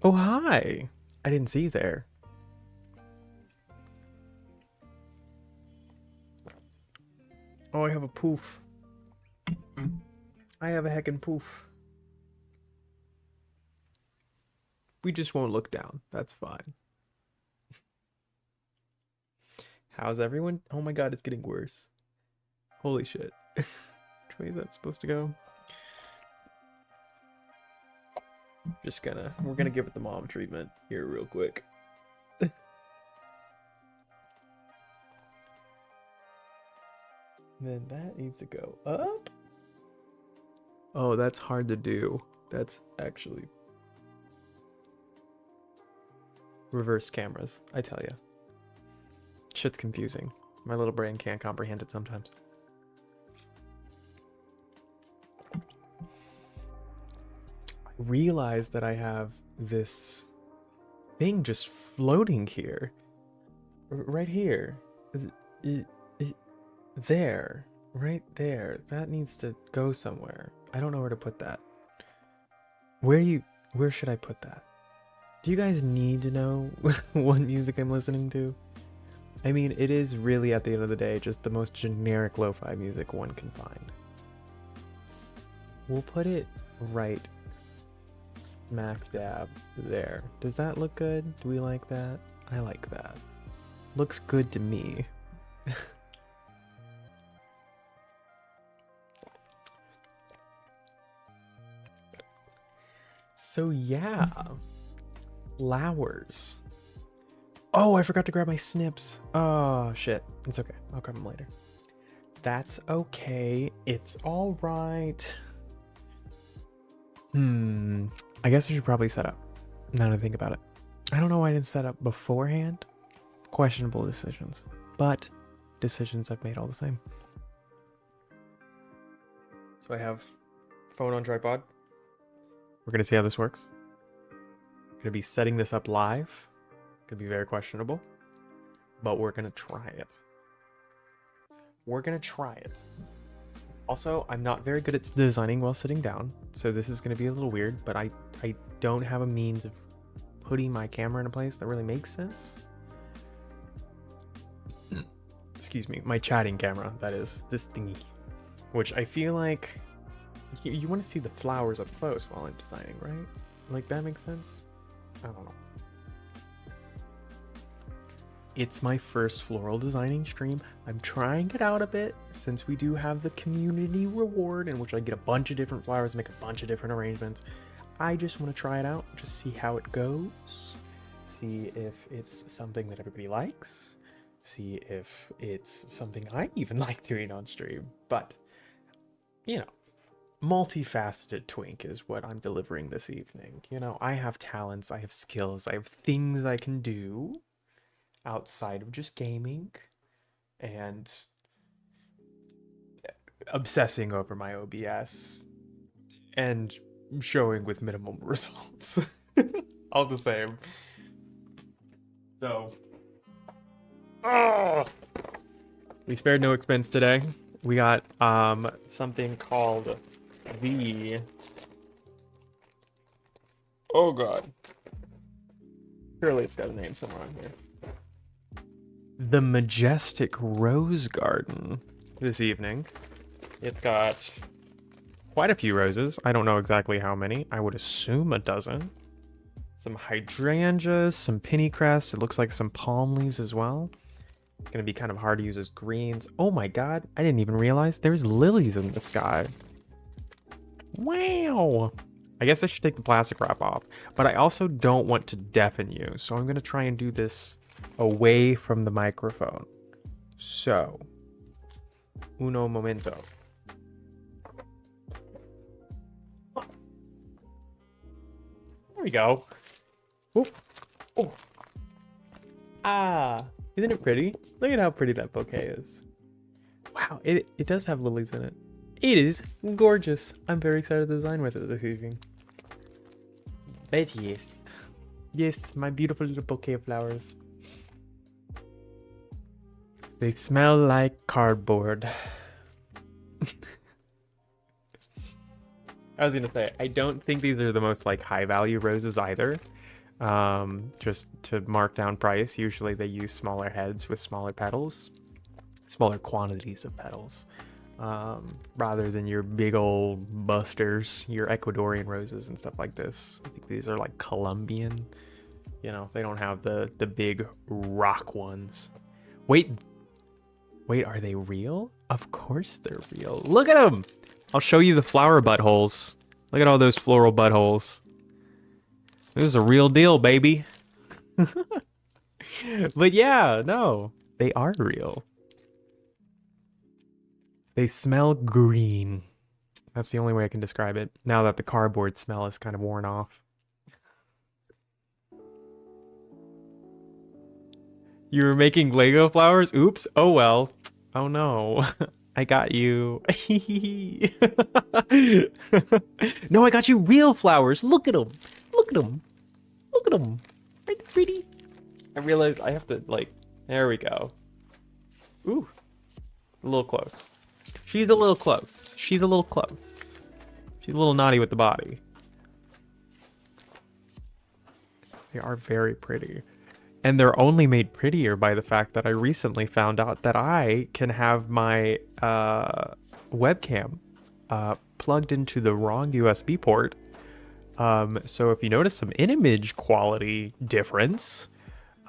Oh, hi. I didn't see you there. Oh, I have a poof. I have a heckin' poof. We just won't look down. That's fine. How's everyone? Oh my god, it's getting worse. Holy shit. Which way is that supposed to go? We're gonna give it the mom treatment here real quick. Then that needs to go up. Oh, that's hard to do. That's actually reverse cameras, I tell ya. Shit's confusing. My little brain can't comprehend it sometimes. I realize that I have this thing just floating here. Right here. There. Right there. That needs to go somewhere. I don't know where to put that. Where should I put that? Do you guys need to know what music I'm listening to? I mean, it is really, at the end of the day, just the most generic lo-fi music one can find. We'll put it right smack dab there. Does that look good? Do we like that? I like that. Looks good to me. So yeah, flowers. Oh, I forgot to grab my snips. Oh shit, it's okay. I'll grab them later. That's okay. It's all right. I guess I should probably set up. Now that I think about it, I don't know why I didn't set up beforehand. Questionable decisions, but decisions I've made all the same. So I have phone on tripod. We're gonna see how this works. I'm gonna be setting this up live. Could be very questionable, but we're gonna try it. We're gonna try it. Also, I'm not very good at designing while sitting down, so this is gonna be a little weird, but I don't have a means of putting my camera in a place that really makes sense. Excuse me, my chatting camera, that is, this thingy. Which I feel like you want to see the flowers up close while I'm designing, right? Like, that makes sense? I don't know. It's my first floral designing stream. I'm trying it out a bit since we do have the community reward in which I get a bunch of different flowers, make a bunch of different arrangements. I just want to try it out, just see how it goes, see if it's something that everybody likes, see if it's something I even like doing on stream. But, you know, multifaceted twink is what I'm delivering this evening. You know, I have talents, I have skills, I have things I can do outside of just gaming and obsessing over my OBS and showing with minimum results. All the same. So, we spared no expense today. We got something called the, oh god, surely it's got a name somewhere on here. The Majestic Rose Garden this evening. It's got quite a few roses. I don't know exactly how many. I would assume a dozen. Some hydrangeas, some pennycress. It looks like some palm leaves as well. It's gonna be kind of hard to use as greens. Oh my god, I didn't even realize there's lilies in the sky. Wow. I guess I should take the plastic wrap off, but I also don't want to deafen you, so I'm gonna try and do this away from the microphone. So, uno momento. There we go. Ooh. Oh. Ah, isn't it pretty? Look at how pretty that bouquet is. Wow, it does have lilies in it. It is gorgeous. I'm very excited to design with it this evening. But yes. Yes, my beautiful little bouquet of flowers. They smell like cardboard. I was gonna say, I don't think these are the most like high value roses either. just to mark down price. Usually they use smaller heads with smaller petals, smaller quantities of petals, rather than your big old busters, your Ecuadorian roses and stuff like this. I think these are like Colombian. You know, they don't have the big rock ones. Wait, are they real? Of course they're real. Look at them. I'll show you the flower buttholes. Look at all those floral buttholes. This is a real deal, baby. But yeah, no, they are real. They smell green. That's the only way I can describe it, now that the cardboard smell is kind of worn off. You were making Lego flowers? Oops. Oh well. Oh no. I got you. No, I got you real flowers. Look at them. Look at them. Look at them. Aren't they pretty? I realized I have to, like, there we go. Ooh. A little close. She's a little close. She's a little close. She's a little naughty with the body. They are very pretty. And they're only made prettier by the fact that I recently found out that I can have my webcam plugged into the wrong USB port. So if you notice some image quality difference,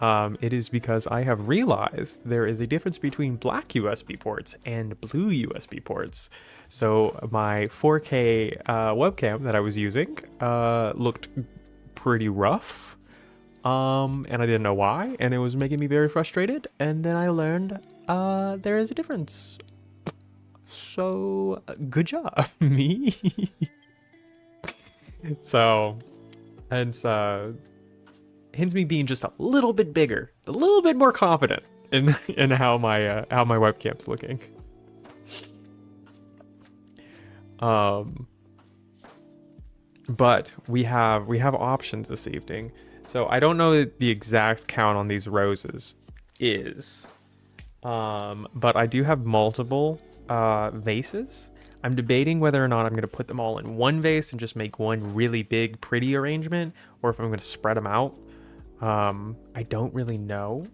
it is because I have realized there is a difference between black USB ports and blue USB ports. So my 4K webcam that I was using looked pretty rough. And I didn't know why, and it was making me very frustrated. And then I learned there is a difference. So good job, me. So, hence me being just a little bit bigger, a little bit more confident in how my webcam's looking. But we have options this evening. So I don't know the exact count on these roses is, but I do have multiple vases. I'm debating whether or not I'm going to put them all in one vase and just make one really big, pretty arrangement, or if I'm going to spread them out. I don't really know,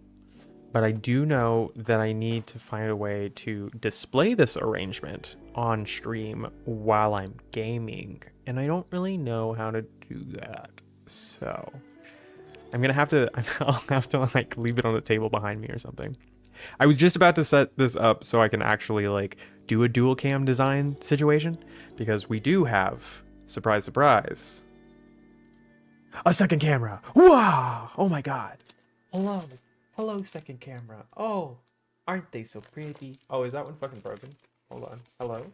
but I do know that I need to find a way to display this arrangement on stream while I'm gaming, and I don't really know how to do that. So I'm gonna have to, I'll have to like leave it on the table behind me or something. I was just about to set this up so I can actually like do a dual cam design situation, because we do have, surprise, surprise, a second camera. Wow! Oh my god. Hello. Hello, second camera. Oh, aren't they so pretty? Oh, is that one fucking broken? Hold on. Hello?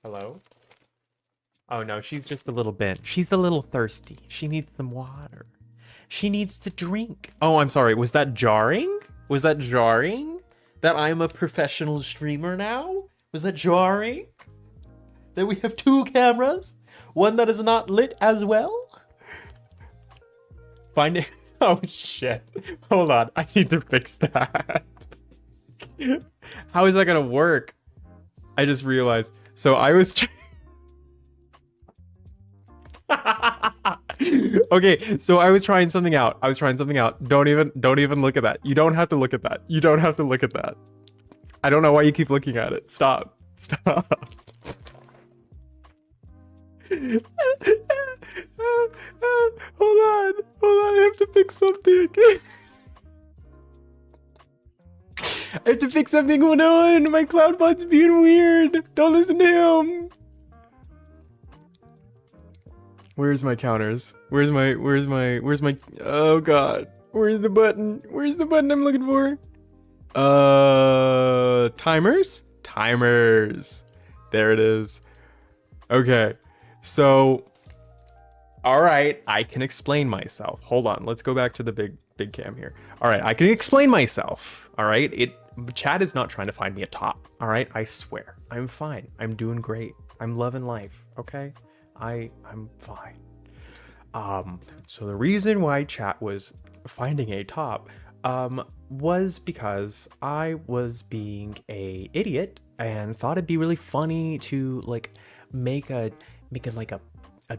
Hello? Oh no, she's just a little bent. She's a little thirsty. She needs some water. She needs to drink. Oh, I'm sorry. Was that jarring? Was that jarring? That I'm a professional streamer now? Was that jarring? That we have two cameras? One that is not lit as well? Find it. Oh shit. Hold on. I need to fix that. How is that gonna work? I just realized. So I was... Okay, so I was trying something out. Don't even look at that. You don't have to look at that. You don't have to look at that. I don't know why you keep looking at it. Stop. Hold on. I have to fix something. I have to fix something going on. My CloudBot's being weird. Don't listen to him. Where's my counters? Where's my, oh god. Where's the button? Where's the button I'm looking for? Timers? Timers. There it is. Okay. So, all right, I can explain myself. Hold on. Let's go back to the big cam here. All right, I can explain myself. All right. Chad is not trying to find me a top. All right. I swear. I'm fine. I'm doing great. I'm loving life. Okay. I'm fine. So the reason why chat was finding a top was because I was being a idiot and thought it'd be really funny to like make like a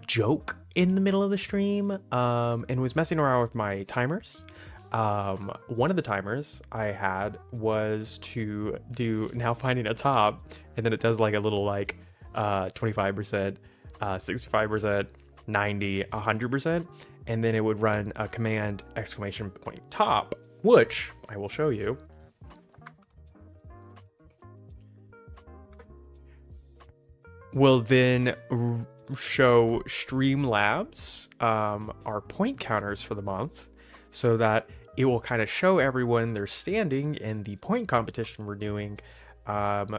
joke in the middle of the stream and was messing around with my timers. One of the timers I had was to do now finding a top, and then it does like a little like 25%, 65%, 90, 100%, and then it would run a command exclamation point top, which I will show you. Will then show Streamlabs our point counters for the month, so that it will kind of show everyone their standing in the point competition we're doing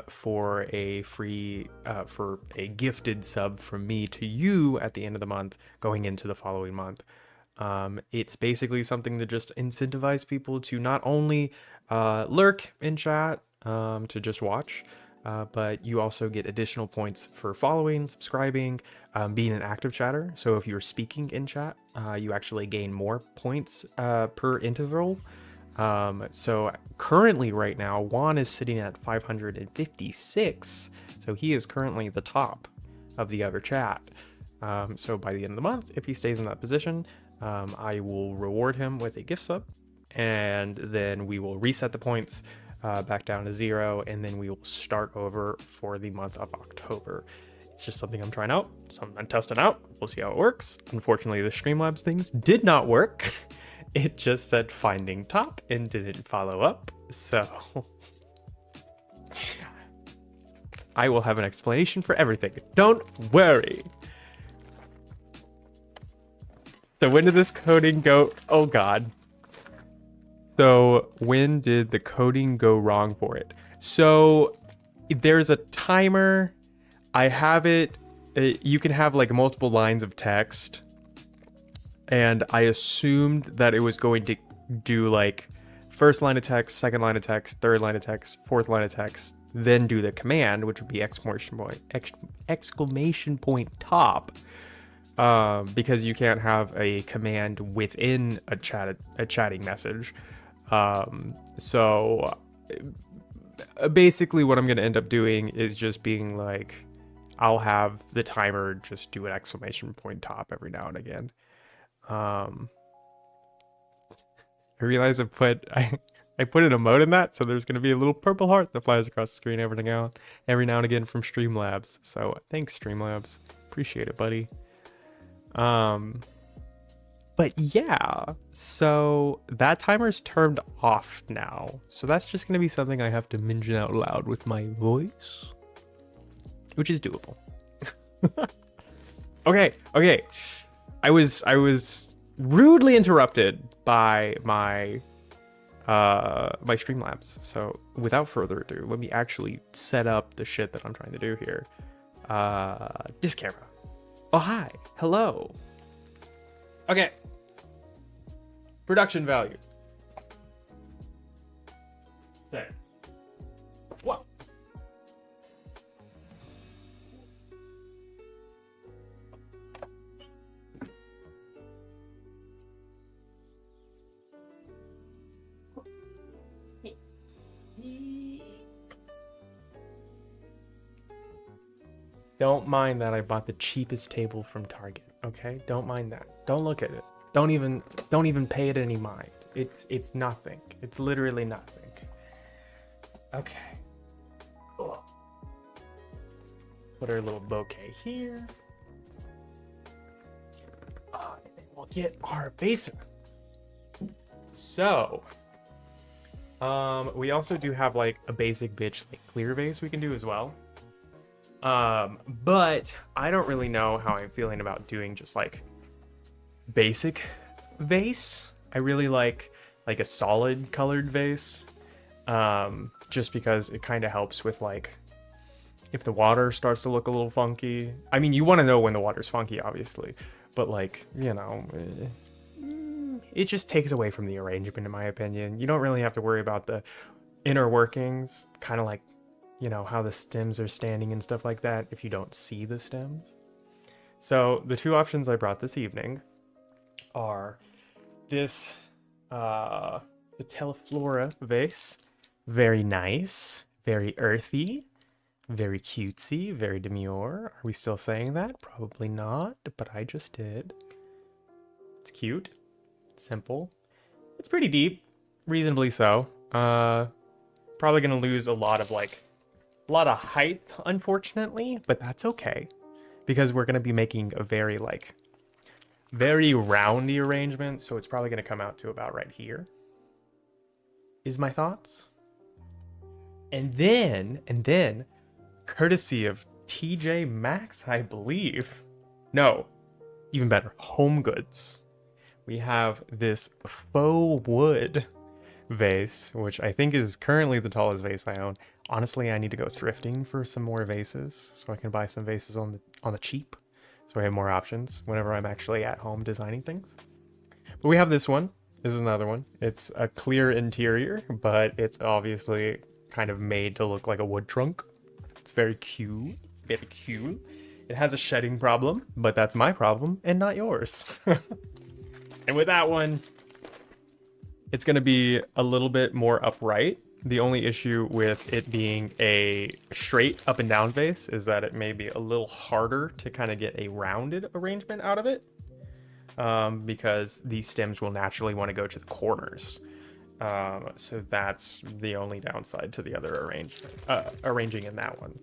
for a free for a gifted sub from me to you at the end of the month going into the following month. It's basically something to just incentivize people to not only lurk in chat to just watch, but you also get additional points for following, subscribing, being an active chatter. So if you're speaking in chat, you actually gain more points per interval. So currently right now, Juan is sitting at 556. So he is currently the top of the other chat. So by the end of the month, if he stays in that position, I will reward him with a gift sub, and then we will reset the points back down to 0, and then we will start over for the month of October. It's just something I'm trying out, something I'm testing out. We'll see how it works. Unfortunately, the Streamlabs things did not work. It just said finding top and didn't follow up. So I will have an explanation for everything. Don't worry. So when did this coding go? Oh God. So when did the coding go wrong for it? So there's a timer. I have it. You can have like multiple lines of text. And I assumed that it was going to do like first line of text, second line of text, third line of text, fourth line of text, then do the command, which would be exclamation point top. Because you can't have a command within a chatting message. So basically what I'm going to end up doing is just being like, I'll have the timer just do an exclamation point top every now and again. I realize I put an emote in that, so there's going to be a little purple heart that flies across the screen every now and again from Streamlabs. So thanks, Streamlabs. Appreciate it, buddy. But yeah, so that timer's turned off now. So that's just going to be something I have to mention out loud with my voice, which is doable. Okay. I was rudely interrupted by my my Streamlabs. So without further ado, let me actually set up the shit that I'm trying to do here. This camera. Oh, hi. Hello. Okay. Production value. There. What? Don't mind that I bought the cheapest table from Target, okay? Don't mind that. Don't look at it. Don't even pay it any mind. It's nothing. It's literally nothing. Okay. Ugh. Put our little bouquet here. And then we'll get our baser. So, we also do have like a basic bitch like clear vase we can do as well. But I don't really know how I'm feeling about doing just like basic vase. I really like a solid colored vase, just because it kind of helps with like if the water starts to look a little funky. I mean, you want to know when the water's funky, obviously, but like, you know, it just takes away from the arrangement, in my opinion. You don't really have to worry about the inner workings, kind of like, you know, how the stems are standing and stuff like that if you don't see the stems. So the two options I brought this evening are this, the Teleflora vase. Very nice, very earthy. Very cutesy, very demure. Are we still saying that? Probably not, but I just did. It's cute, simple. It's pretty deep, reasonably so. Probably gonna lose a lot of height, unfortunately, but that's okay because we're gonna be making a very roundy arrangement, so it's probably gonna come out to about right here. Is my thoughts. And then, courtesy of TJ Maxx, I believe. No, even better, Home Goods. We have this faux wood vase, which I think is currently the tallest vase I own. Honestly, I need to go thrifting for some more vases so I can buy some vases on the cheap, so I have more options whenever I'm actually at home designing things. But we have this one. This is another one. It's a clear interior, but it's obviously kind of made to look like a wood trunk. It's very cute. Very cute. It has a shedding problem, but that's my problem and not yours. And with that one, it's going to be a little bit more upright. The only issue with it being a straight up and down vase is that it may be a little harder to kind of get a rounded arrangement out of it, because these stems will naturally want to go to the corners. So that's the only downside to the other arranging in that one.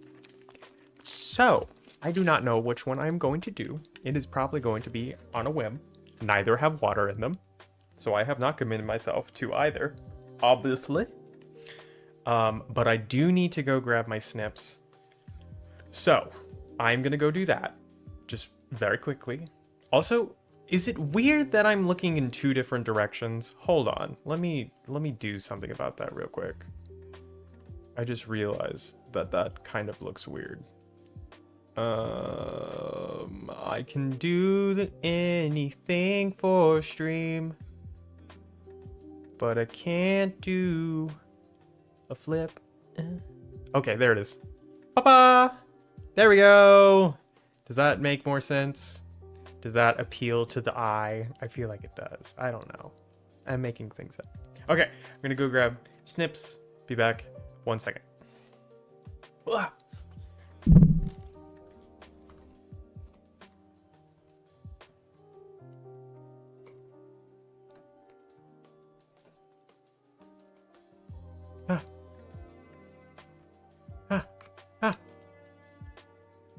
So I do not know which one I'm going to do. It is probably going to be on a whim. Neither have water in them, so I have not committed myself to either, obviously. But I do need to go grab my snips. So I'm gonna go do that just very quickly. Also, is it weird that I'm looking in two different directions? Hold on, let me do something about that real quick. I just realized that kind of looks weird. I can do anything for stream, but I can't do a flip. Okay, there it is. Papa! There we go! Does that make more sense? Does that appeal to the eye? I feel like it does. I don't know. I'm making things up. Okay, I'm gonna go grab snips. Be back 1 second. Ah.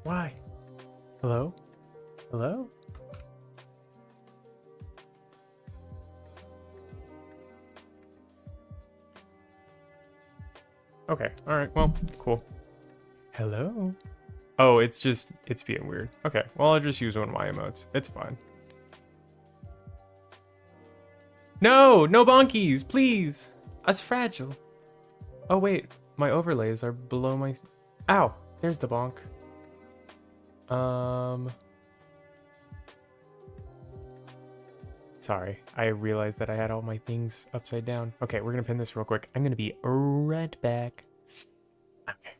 Why? Hello? Hello? Okay, alright, well, cool. Hello? Oh, it's being weird. Okay, well, I'll just use one of my emotes. It's fine. No! No bonkies, please! That's fragile. Oh, wait. My overlays are below my... Ow! There's the bonk. Sorry. I realized that I had all my things upside down. Okay, we're gonna pin this real quick. I'm gonna be right back. Okay.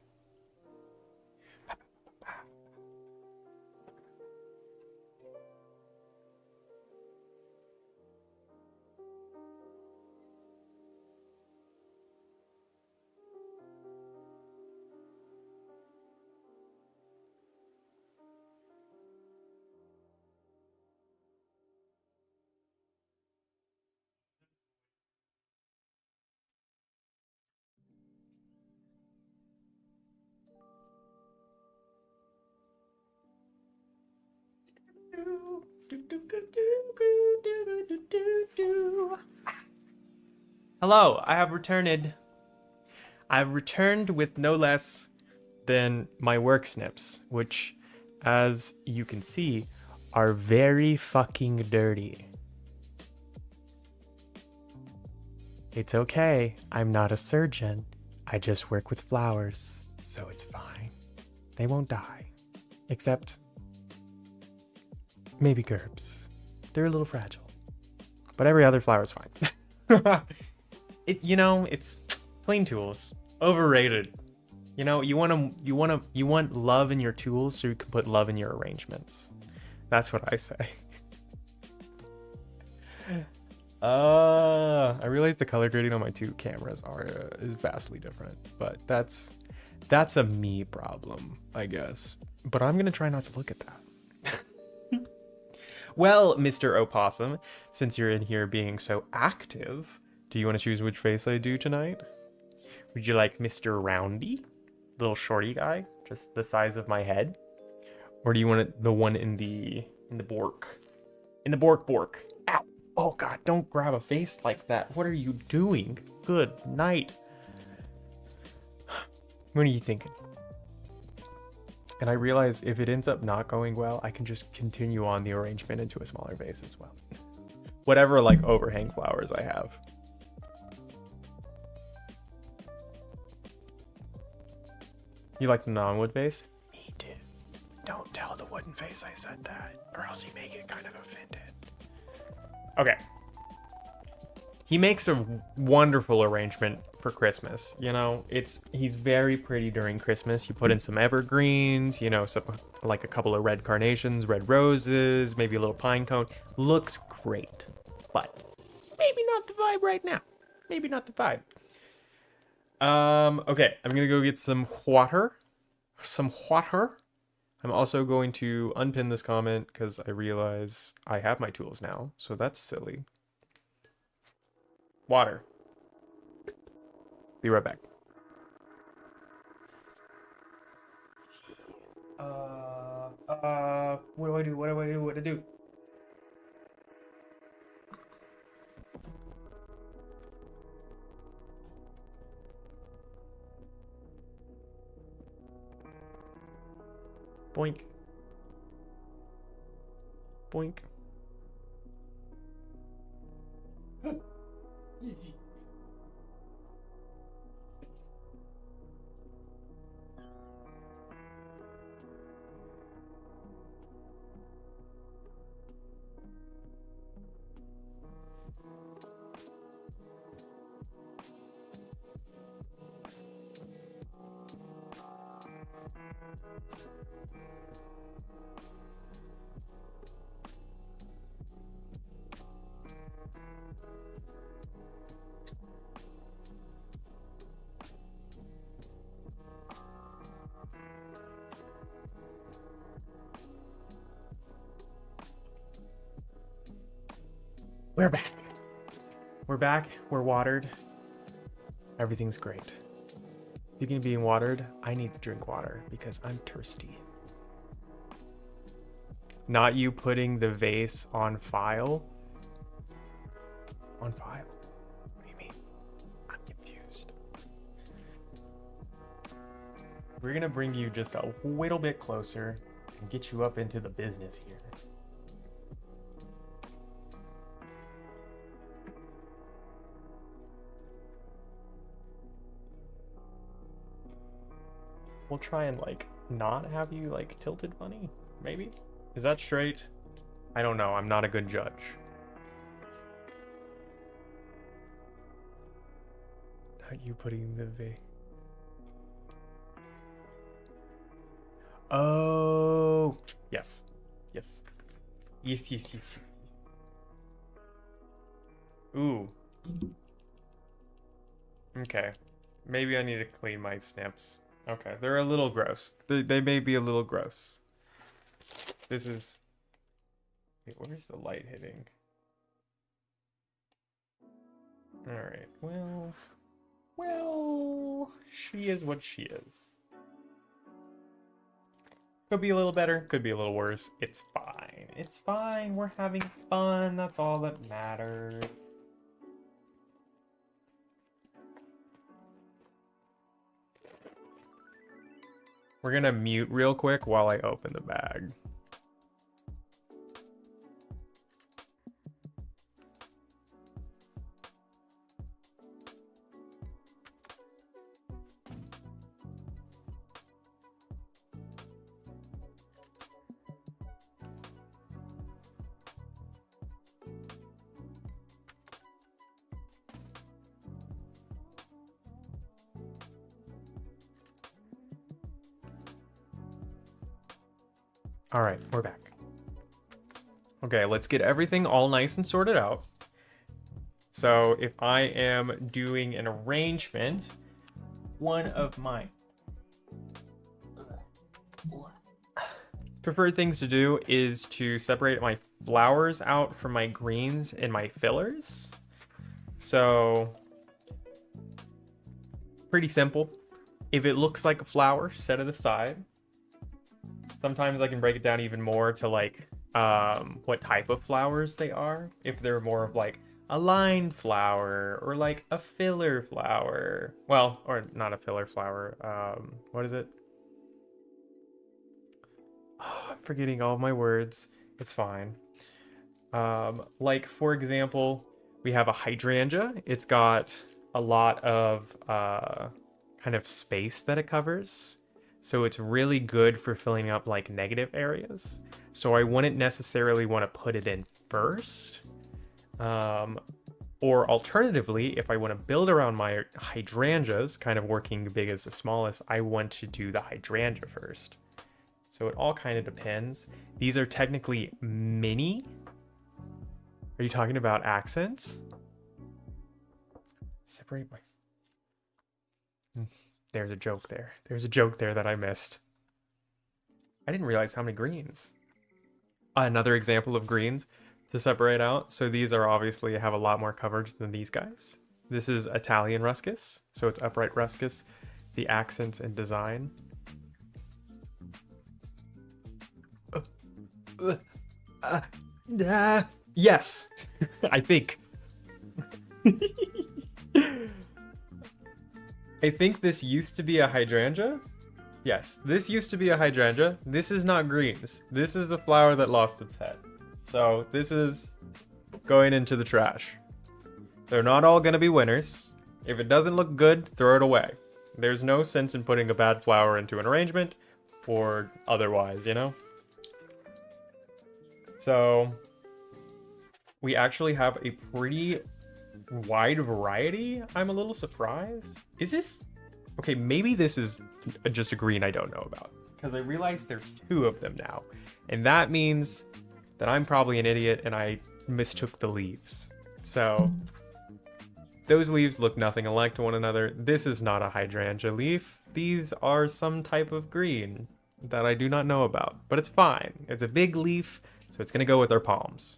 Hello, I have returned. I've returned with no less than my work snips, which, as you can see, are very fucking dirty. It's okay, I'm not a surgeon. I just work with flowers, so it's fine. They won't die. Except maybe gerbs. They're a little fragile. But every other flower is fine. It's clean tools. Overrated. You want love in your tools so you can put love in your arrangements. That's what I say. I realize the color grading on my two cameras is vastly different, but that's That's a me problem, I guess. But I'm gonna try not to look at that. Well, Mr. Opossum, since you're in here being so active, do you want to choose which face I do tonight? Would you like Mr. Roundy? Little shorty guy, just the size of my head? Or do you want it, the one in the bork? In the bork. Ow! Oh god, don't grab a face like that. What are you doing? Good night. What are you thinking? And I realize if it ends up not going well, I can just continue on the arrangement into a smaller vase as well. Whatever like overhang flowers I have. You like the non-wood vase? Me too. Don't tell the wooden vase I said that, or else you may get kind of offended. Okay. He makes a wonderful arrangement for Christmas. You know, he's very pretty during Christmas. You put in some evergreens, you know, some, like a couple of red carnations, red roses, maybe a little pine cone. Looks great, but maybe not the vibe right now. Maybe not the vibe. Okay, I'm gonna go get some water. I'm also going to unpin this comment because I realize I have my tools now, so that's silly. Water. Be right back. What do I do? What do I do? Boink. Boink. We're back. We're back. We're watered. Everything's great. Speaking of being watered, I need to drink water because I'm thirsty. Not you putting the vase on file. On file? What do you mean? I'm confused. We're gonna bring you just a little bit closer and get you up into the business here. We'll try and like not have you like tilted funny, maybe? Is that straight? I don't know, I'm not a good judge. Not you putting the Oh, yes. Yes. Yes. Ooh. Okay. Maybe I need to clean my snips. Okay, they're a little gross. They may be a little gross. This is... Wait, where's the light hitting? Alright, well, she is what she is. Could be a little better, could be a little worse. It's fine. It's fine. We're having fun. That's all that matters. We're gonna mute real quick while I open the bag. All right, we're back. Okay, let's get everything all nice and sorted out. So if I am doing an arrangement, one of my preferred things to do is to separate my flowers out from my greens and my fillers. So pretty simple. If it looks like a flower, set it aside. Sometimes I can break it down even more to like what type of flowers they are. If they're more of like a lined flower or like a filler flower. Well, or not a filler flower. What is it? Oh, I'm forgetting all of my words. It's fine. Like for example, we have a hydrangea. It's got a lot of kind of space that it covers. So it's really good for filling up like negative areas. So I wouldn't necessarily want to put it in first. Or alternatively, if I want to build around my hydrangeas, kind of working big as the smallest, I want to do the hydrangea first. So it all kind of depends. These are technically mini. Are you talking about accents? Separate my... There's a joke there. There's a joke there that I missed. I didn't realize how many greens. Another example of greens to separate out. So these are obviously have a lot more coverage than these guys. This is Italian ruscus. So it's upright ruscus. The accents and design. Yes, I think. I think this used to be a hydrangea. Yes, this used to be a hydrangea. This is not greens. This is a flower that lost its head. So this is going into the trash. They're not all going to be winners. If it doesn't look good, throw it away. There's no sense in putting a bad flower into an arrangement or otherwise, you know? So we actually have a pretty wide variety. I'm a little surprised. Is this... Okay, maybe this is just a green I don't know about. Because I realize there's two of them now. And that means that I'm probably an idiot and I mistook the leaves. So those leaves look nothing alike to one another. This is not a hydrangea leaf. These are some type of green that I do not know about. But it's fine. It's a big leaf, so it's going to go with our palms.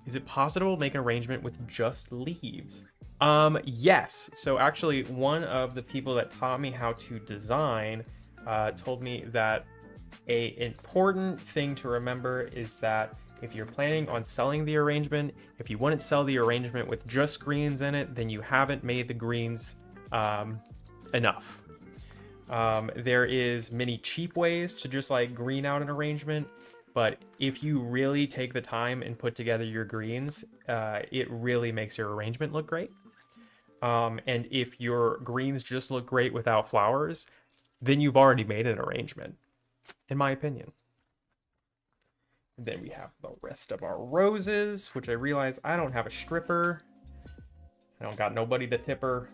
Is it possible to make an arrangement with just leaves? Yes. So actually, one of the people that taught me how to design told me that an important thing to remember is that if you're planning on selling the arrangement, if you wouldn't sell the arrangement with just greens in it, then you haven't made the greens enough. There is many cheap ways to just like green out an arrangement. But if you really take the time and put together your greens, it really makes your arrangement look great. And if your greens just look great without flowers, then you've already made an arrangement, in my opinion. And then we have the rest of our roses, which I realize I don't have a stripper. I don't got nobody to tip her.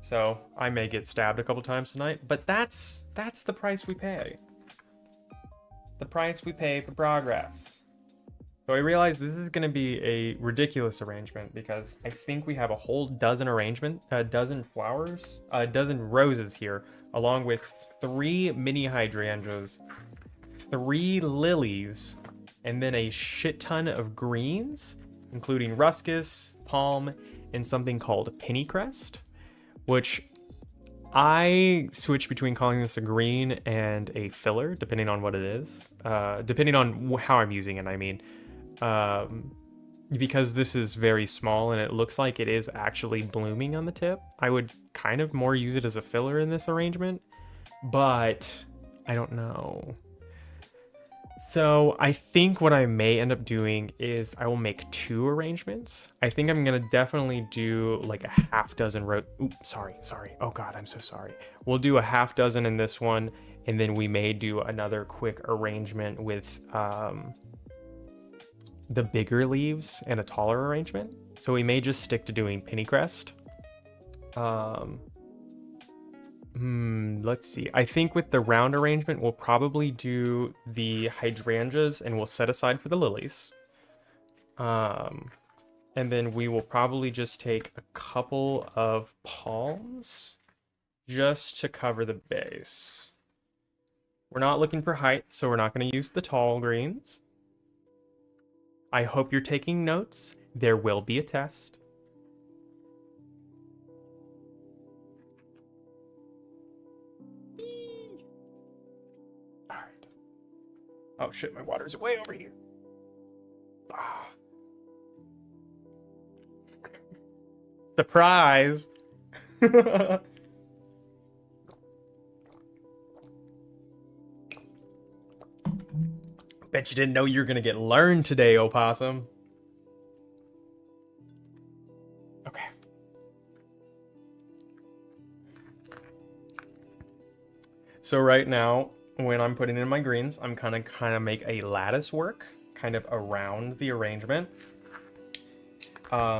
So I may get stabbed a couple times tonight, but that's the price we pay. The price we pay for progress. So I realize this is going to be a ridiculous arrangement because I think we have a whole dozen dozen flowers, a dozen roses here, along with 3 mini hydrangeas, 3 lilies, and then a shit ton of greens, including ruscus, palm, and something called pennycrest, which I switch between calling this a green and a filler, depending on what it is. Depending on how I'm using it, I mean. Because this is very small and it looks like it is actually blooming on the tip, I would kind of more use it as a filler in this arrangement. But I don't know. So I think what I may end up doing is I will make 2 arrangements. I think I'm gonna definitely do like a half dozen sorry. Oh God, I'm so sorry. We'll do a half dozen in this one, and then we may do another quick arrangement with the bigger leaves and a taller arrangement. So we may just stick to doing pennycrest. Let's see. I think with the round arrangement, we'll probably do the hydrangeas and we'll set aside for the lilies. And then we will probably just take a couple of palms just to cover the base. We're not looking for height, so we're not going to use the tall greens. I hope you're taking notes. There will be a test. All right. Oh shit, my water's way over here. Ah. Surprise! Bet you didn't know you were gonna get learned today, opossum. Okay. So right now, when I'm putting in my greens, I'm kind of make a lattice work, kind of around the arrangement.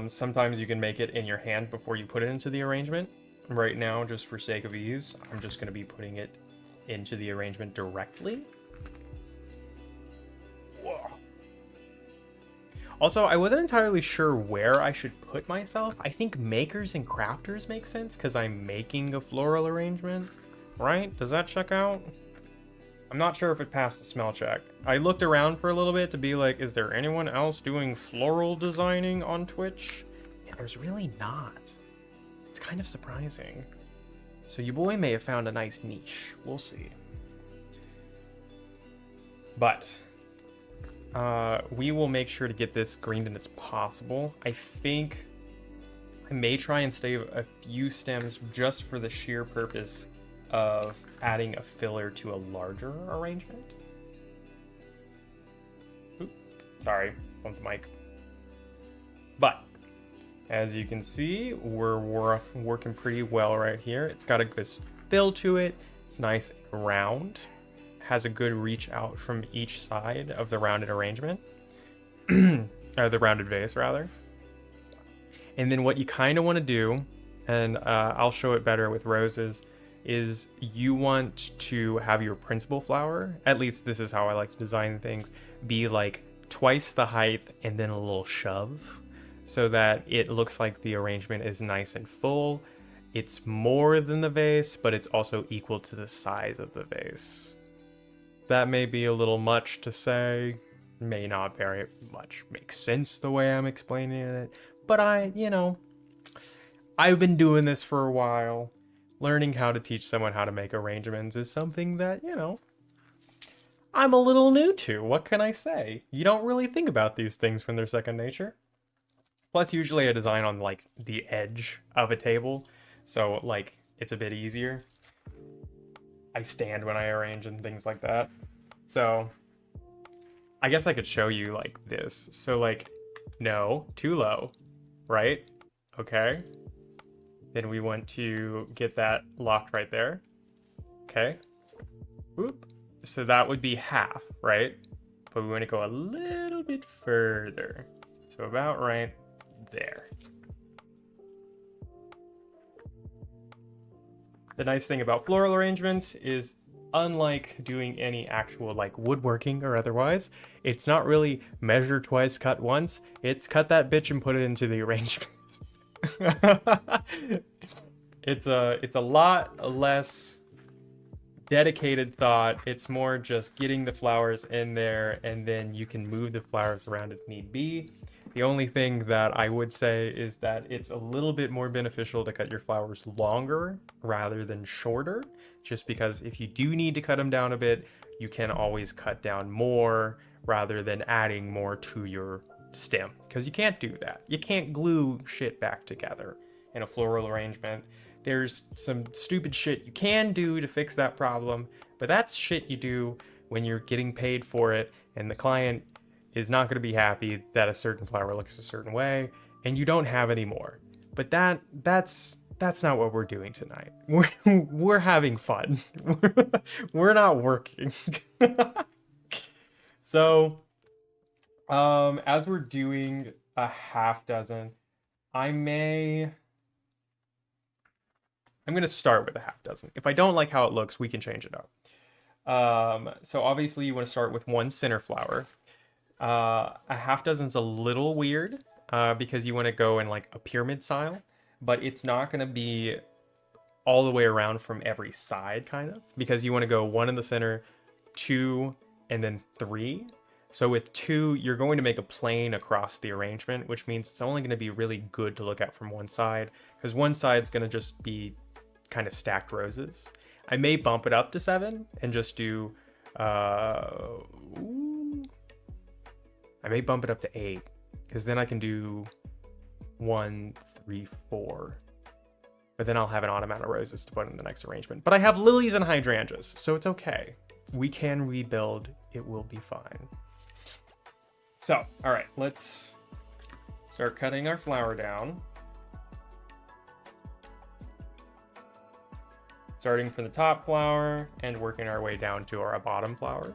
Sometimes you can make it in your hand before you put it into the arrangement. Right now, just for sake of ease, I'm just going to be putting it into the arrangement directly. Whoa. Also, I wasn't entirely sure where I should put myself. I think makers and crafters make sense because I'm making a floral arrangement, right? Does that check out? I'm not sure if it passed the smell check. I looked around for a little bit to be like, is there anyone else doing floral designing on Twitch? And there's really not. It's kind of surprising. So your boy may have found a nice niche. We'll see. But we will make sure to get this greened in as possible. I think I may try and save a few stems just for the sheer purpose of adding a filler to a larger arrangement. Oop, sorry, bumped the mic. But as you can see, we're working pretty well right here. It's got a good fill to it. It's nice and round. Has a good reach out from each side of the rounded arrangement. Or the rounded vase, rather. And then what you kind of want to do, and I'll show it better with roses, is you want to have your principal flower, at least this is how I like to design things, be like twice the height and then a little shove so that it looks like the arrangement is nice and full. It's more than the vase, but it's also equal to the size of the vase. That may be a little much to say, may not very much make sense the way I'm explaining it, but I've been doing this for a while. Learning how to teach someone how to make arrangements is something that, I'm a little new to. What can I say? You don't really think about these things when they're second nature. Plus, usually I design on, like, the edge of a table, so, like, it's a bit easier. I stand when I arrange and things like that. So, I guess I could show you, like, this. So, like, no, too low, right? Okay. Then we want to get that locked right there. Okay. Whoop. So that would be half, right? But we want to go a little bit further. So about right there. The nice thing about floral arrangements is, unlike doing any actual like woodworking or otherwise, it's not really measure twice, cut once. It's cut that bitch and put it into the arrangement. It's a lot less dedicated thought. It's more just getting the flowers in there, and then you can move the flowers around if need be. The only thing that I would say is that it's a little bit more beneficial to cut your flowers longer rather than shorter, just because if you do need to cut them down a bit, you can always cut down more rather than adding more to your stem, because you can't do that. You can't glue shit back together in a floral arrangement. There's some stupid shit you can do to fix that problem, but that's shit you do when you're getting paid for it and the client is not going to be happy that a certain flower looks a certain way and you don't have any more. But that's not what we're doing tonight. We're having fun. We're not working. So as we're doing a half dozen, I'm going to start with a half dozen. If I don't like how it looks, we can change it up. So obviously you want to start with one center flower. A half dozen's a little weird. because you want to go in like a pyramid style, but it's not going to be all the way around from every side, kind of, because you want to go 1 in the center, 2, and then 3. So with 2, you're going to make a plane across the arrangement, which means it's only going to be really good to look at from one side, because one side's going to just be kind of stacked roses. I may bump it up to 7 and just do, I may bump it up to 8, because then I can do 1, 3, 4. But then I'll have an odd amount of roses to put in the next arrangement. But I have lilies and hydrangeas, so it's okay. We can rebuild. It will be fine. So, all right, let's start cutting our flower down. Starting from the top flower and working our way down to our bottom flowers.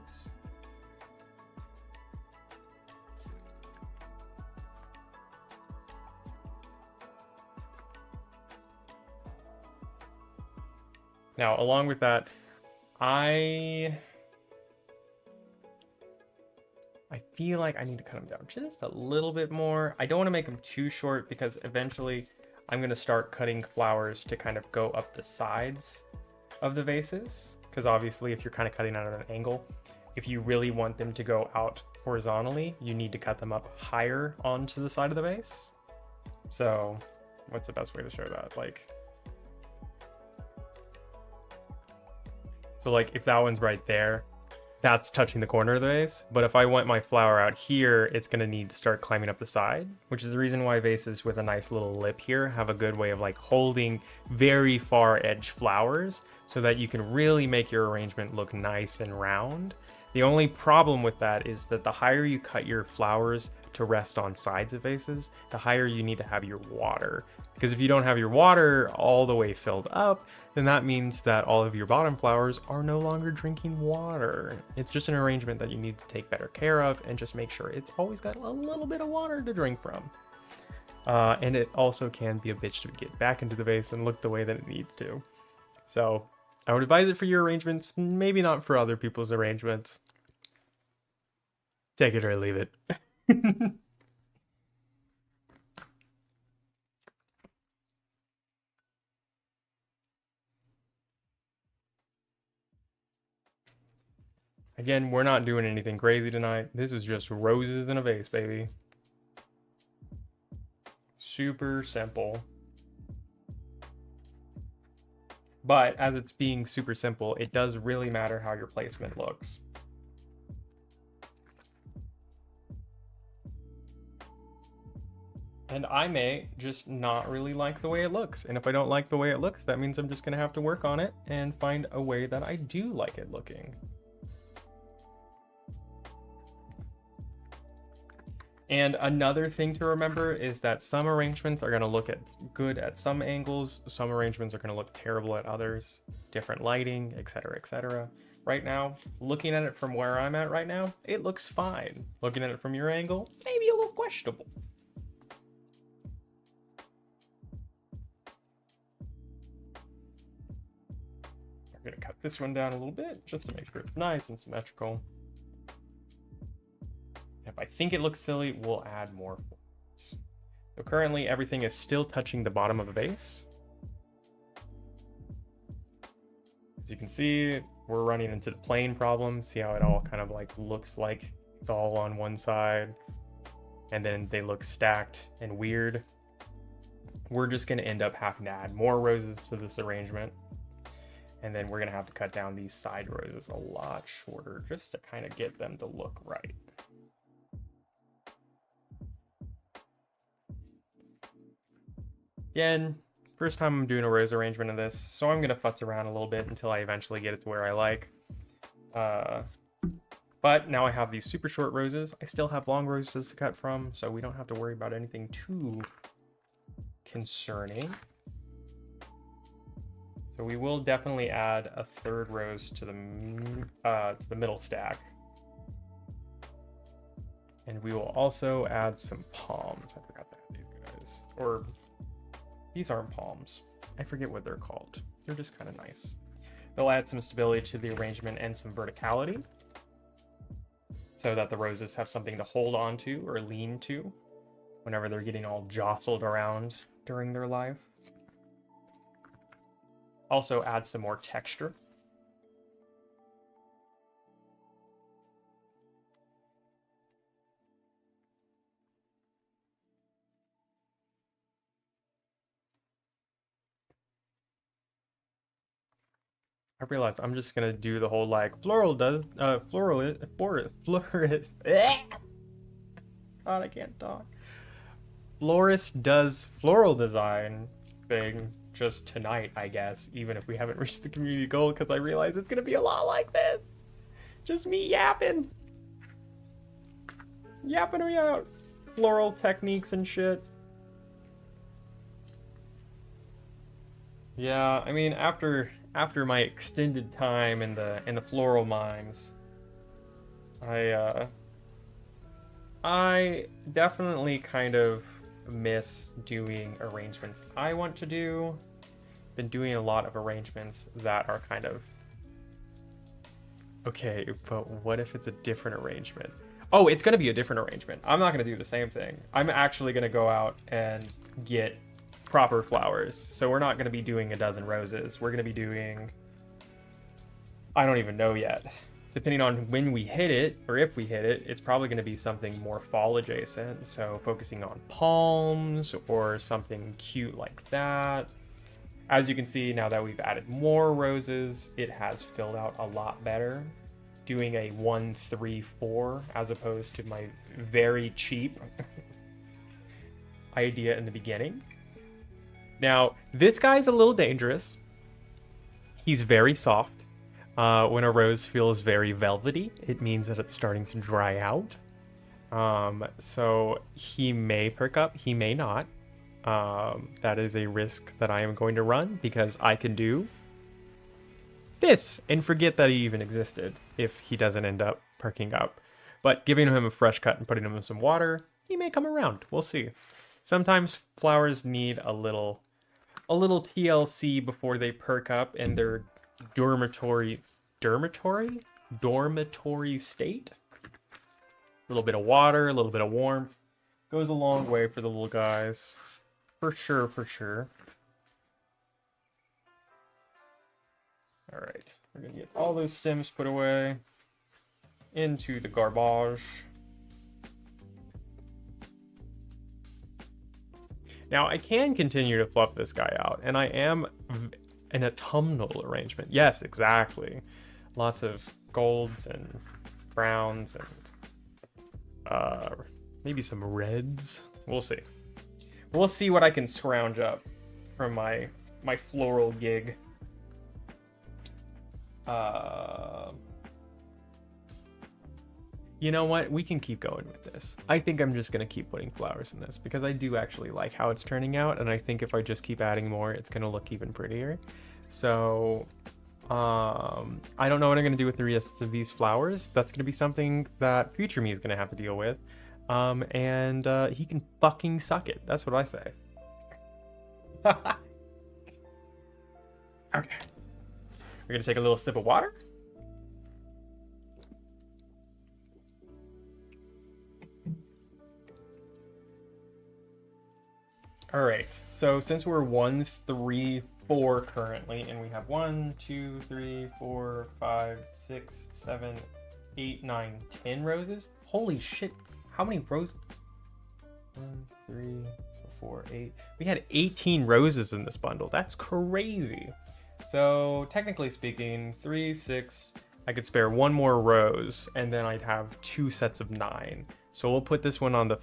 Now, along with that, I feel like I need to cut them down just a little bit more. I don't want to make them too short because eventually I'm going to start cutting flowers to kind of go up the sides of the vases. Because obviously if you're kind of cutting out at an angle, if you really want them to go out horizontally, you need to cut them up higher onto the side of the vase. So what's the best way to show that? So like if that one's right there, that's touching the corner of the vase. But if I want my flower out here, it's going to need to start climbing up the side, which is the reason why vases with a nice little lip here have a good way of like holding very far edge flowers so that you can really make your arrangement look nice and round. The only problem with that is that the higher you cut your flowers to rest on sides of vases, the higher you need to have your water. Because if you don't have your water all the way filled up, then that means that all of your bottom flowers are no longer drinking water. It's just an arrangement that you need to take better care of and just make sure it's always got a little bit of water to drink from. And it also can be a bitch to get back into the vase and look the way that it needs to. So I would advise it for your arrangements, maybe not for other people's arrangements. Take it or leave it. Again, we're not doing anything crazy tonight. This is just roses in a vase, baby. Super simple. But as it's being super simple, it does really matter how your placement looks. And I may just not really like the way it looks. And if I don't like the way it looks, that means I'm just going to have to work on it and find a way that I do like it looking. And another thing to remember is that some arrangements are going to look good at some angles, some arrangements are going to look terrible at others, different lighting, etc., etc. Right now, looking at it from where I'm at right now, it looks fine. Looking at it from your angle, maybe a little questionable. I'm going to cut this one down a little bit just to make sure it's nice and symmetrical. If I think it looks silly, we'll add more flowers. So currently everything is still touching the bottom of the vase. As you can see, we're running into the plane problem. See how it all kind of like looks like it's all on one side and then they look stacked and weird. We're just going to end up having to add more roses to this arrangement. And then we're going to have to cut down these side roses a lot shorter just to kind of get them to look right. Again, first time I'm doing a rose arrangement of this, so I'm going to futz around a little bit until I eventually get it to where I like. But now I have these super short roses. I still have long roses to cut from, so we don't have to worry about anything too concerning. So we will definitely add a third rose to the middle stack. And we will also add some palms. I forgot to add these guys. Or these aren't palms. I forget what they're called. They're just kind of nice. They'll add some stability to the arrangement and some verticality so that the roses have something to hold on to or lean to whenever they're getting all jostled around during their life. Also add some more texture. I realize I'm just gonna do the whole like florist. God, I can't talk. Florist does floral design thing just tonight, I guess, even if we haven't reached the community goal, because I realize it's gonna be a lot like this. Just me yapping about floral techniques and shit. Yeah, I mean, after my extended time in the floral mines, I definitely kind of miss doing arrangements I want to do. Been doing a lot of arrangements that are kind of okay, but what if it's a different arrangement? Oh, it's gonna be a different arrangement. I'm not gonna do the same thing. I'm actually gonna go out and get proper flowers. So we're not gonna be doing a dozen roses. We're gonna be doing, I don't even know yet. Depending on when we hit it, or if we hit it, it's probably going to be something more fall adjacent. So focusing on palms or something cute like that. As you can see, now that we've added more roses, it has filled out a lot better. Doing a 1, 3, 4 as opposed to my very cheap idea in the beginning. Now, this guy's a little dangerous. He's very soft. When a rose feels very velvety, it means that it's starting to dry out. So he may perk up, he may not. That is a risk that I am going to run because I can do this and forget that he even existed if he doesn't end up perking up. But giving him a fresh cut and putting him in some water, he may come around. We'll see. Sometimes flowers need a little TLC before they perk up in their dormitory state. A little bit of water, a little bit of warmth goes a long way for the little guys. For sure. All right, we're gonna get all those stems put away into the garbage. Now I can continue to fluff this guy out, and I am an autumnal arrangement. Yes, exactly. Lots of golds and browns and maybe some reds. We'll see. We'll see what I can scrounge up from my floral gig. You know what? We can keep going with this. I think I'm just gonna keep putting flowers in this because I do actually like how it's turning out, and I think if I just keep adding more, it's gonna look even prettier. So, I don't know what I'm gonna do with the rest of these flowers. That's gonna be something that future me is gonna have to deal with. And he can fucking suck it. That's what I say. Okay. We're gonna take a little sip of water. All right, so since we're 1, 3, 4 currently, and we have 1, 2, 3, 4, 5, 6, 7, 8, 9, 10 roses. Holy shit, how many roses? 1, 3, 4, 8. We had 18 roses in this bundle. That's crazy. So technically speaking, 3, 6, I could spare one more rose, and then I'd have 2 sets of 9. So we'll put this one on the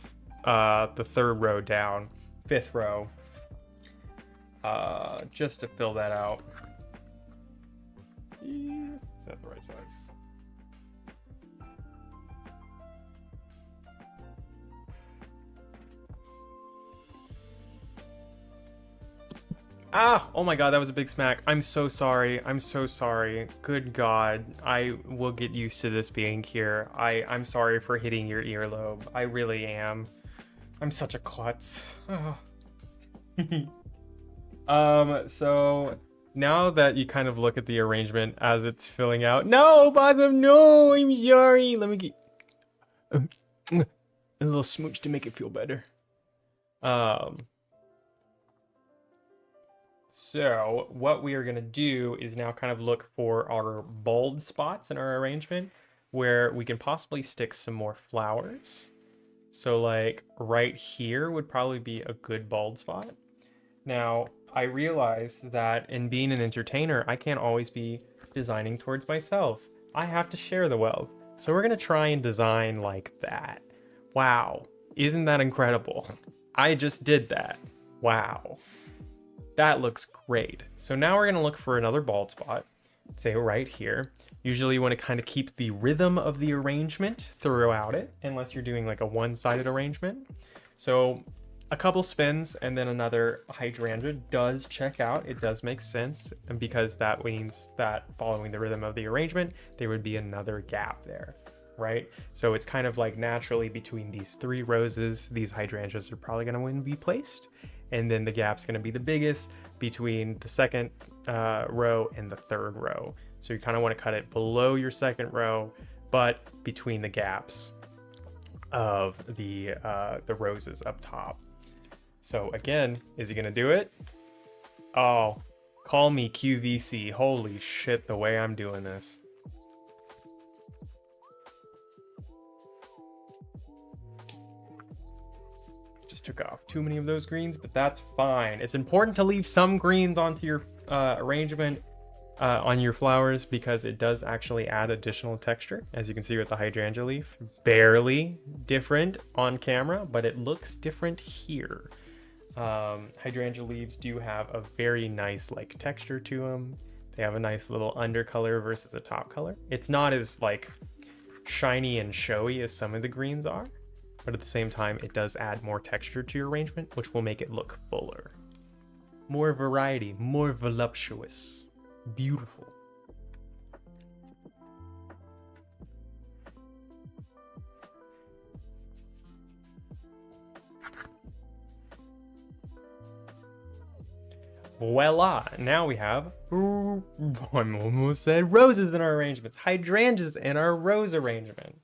3rd row down. 5th row, just to fill that out. Is that the right size? Ah, oh my god, that was a big smack. I'm so sorry. I'm so sorry. Good god. I will get used to this being here. I'm sorry for hitting your earlobe. I really am. I'm such a klutz. Oh. So now that you kind of look at the arrangement as it's filling out. No, Botham, no, I'm sorry. Let me get a little smooch to make it feel better. Um, so what we are going to do is now kind of look for our bald spots in our arrangement where we can possibly stick some more flowers. So like right here would probably be a good bald spot. Now, I realized that in being an entertainer, I can't always be designing towards myself. I have to share the wealth. So we're going to try and design like that. Wow, isn't that incredible? I just did that. Wow. That looks great. So now we're going to look for another bald spot, say right here. Usually you want to kind of keep the rhythm of the arrangement throughout it, unless you're doing like a one-sided arrangement. So a couple spins and then another hydrangea does check out. It does make sense, and because that means that following the rhythm of the arrangement, there would be another gap there, right? So it's kind of like naturally between these three roses, these hydrangeas are probably going to be placed. And then the gap's going to be the biggest between the second row and the third row. So you kind of want to cut it below your second row, but between the gaps of the roses up top. So again, is he going to do it? Oh, call me QVC. Holy shit, the way I'm doing this. Just took off too many of those greens, but that's fine. It's important to leave some greens onto your arrangement on your flowers because it does actually add additional texture. As you can see with the hydrangea leaf, barely different on camera, but it looks different here. Hydrangea leaves do have a very nice like texture to them. They have a nice little undercolor versus a top color. It's not as like shiny and showy as some of the greens are, but at the same time, it does add more texture to your arrangement, which will make it look fuller. More variety, more voluptuous, beautiful. Voila! Now we have, I almost said roses in our arrangements, hydrangeas in our rose arrangement.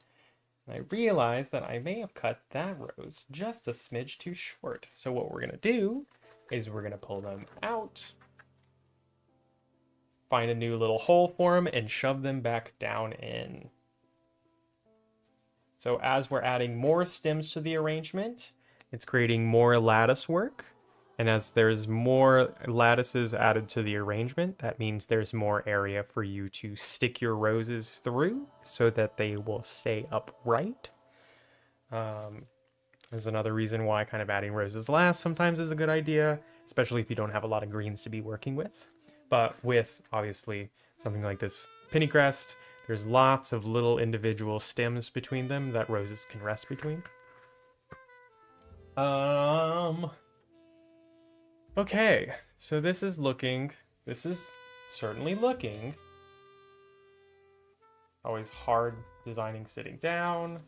I realized that I may have cut that rose just a smidge too short. So what we're going to do is we're going to pull them out, find a new little hole for them, and shove them back down in. So as we're adding more stems to the arrangement, it's creating more lattice work. And as there's more lattices added to the arrangement, that means there's more area for you to stick your roses through so that they will stay upright. There's another reason why kind of adding roses last sometimes is a good idea, especially if you don't have a lot of greens to be working with. But with, obviously, something like this pennycrest, there's lots of little individual stems between them that roses can rest between. Okay, so this is certainly looking. Always hard designing sitting down.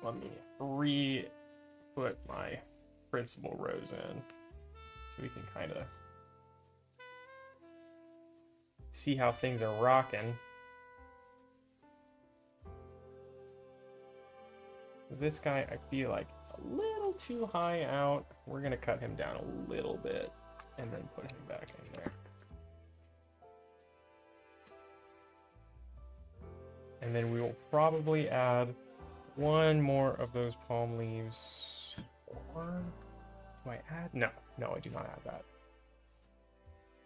Let me re-put my principal rose in so we can kind of see how things are rocking. This guy, I feel like it's a little too high out. We're going to cut him down a little bit and then put him back in there. And then we will probably add one more of those palm leaves. Or do I add? No, I do not add that.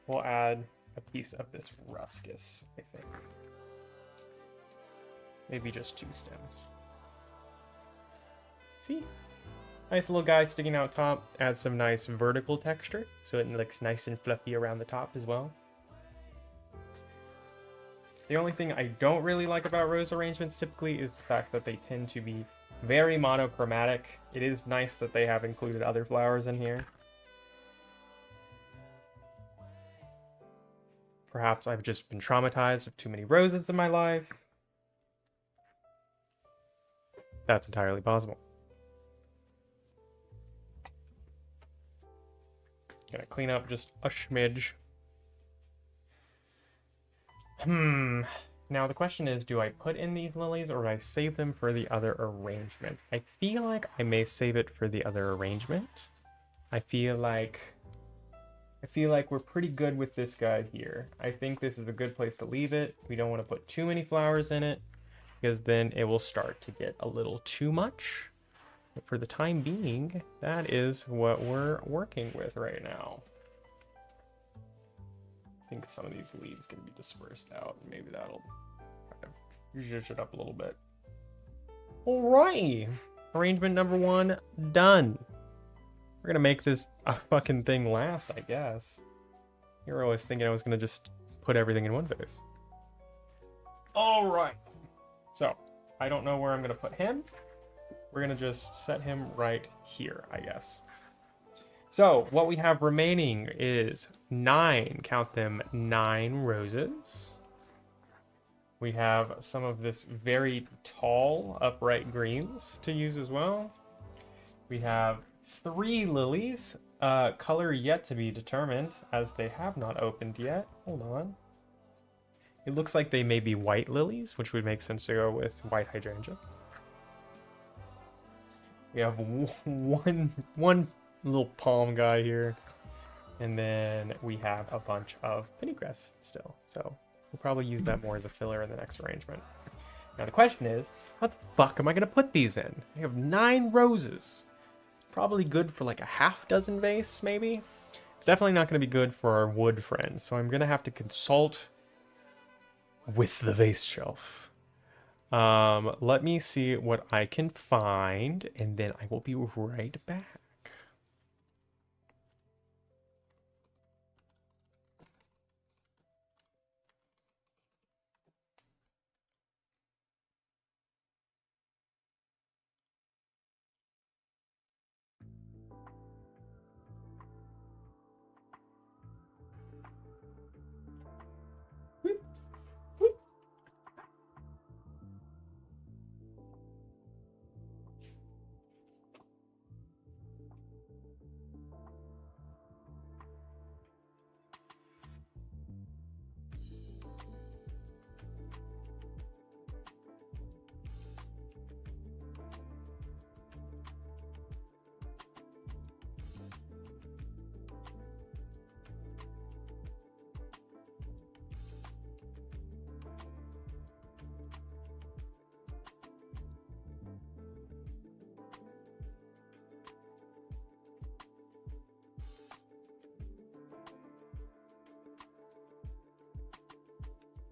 We'll add a piece of this ruscus, I think. Maybe just 2 stems. See? Nice little guy sticking out top. Adds some nice vertical texture, so it looks nice and fluffy around the top as well. The only thing I don't really like about rose arrangements typically is the fact that they tend to be very monochromatic. It is nice that they have included other flowers in here. Perhaps I've just been traumatized with too many roses in my life. That's entirely possible. Gonna clean up just a smidge. Now the question is, do I put in these lilies or do I save them for the other arrangement? I feel like I may save it for the other arrangement. I feel like we're pretty good with this guy here. I think this is a good place to leave it. We don't want to put too many flowers in it because then it will start to get a little too much. But for the time being, that is what we're working with right now. I think some of these leaves can be dispersed out. Maybe that'll kind of zhuzh it up a little bit. Alright! Arrangement number 1 done. We're gonna make this a fucking thing last, I guess. You were always thinking I was gonna just put everything in one vase. Alright. So, I don't know where I'm gonna put him. We're gonna just set him right here, I guess. So, what we have remaining is 9, count them, 9 roses. We have some of this very tall upright greens to use as well. We have 3 lilies, color yet to be determined as they have not opened yet. Hold on. It looks like they may be white lilies, which would make sense to go with white hydrangea. We have one little palm guy here, and then we have a bunch of pennycress still, so we'll probably use that more as a filler in the next arrangement. Now the question is, how the fuck am I gonna put these in? I have 9 roses. Probably good for like a half dozen vase, maybe. It's definitely not gonna be good for our wood friends, so I'm gonna have to consult with the vase shelf. Let me see what I can find, and then I will be right back.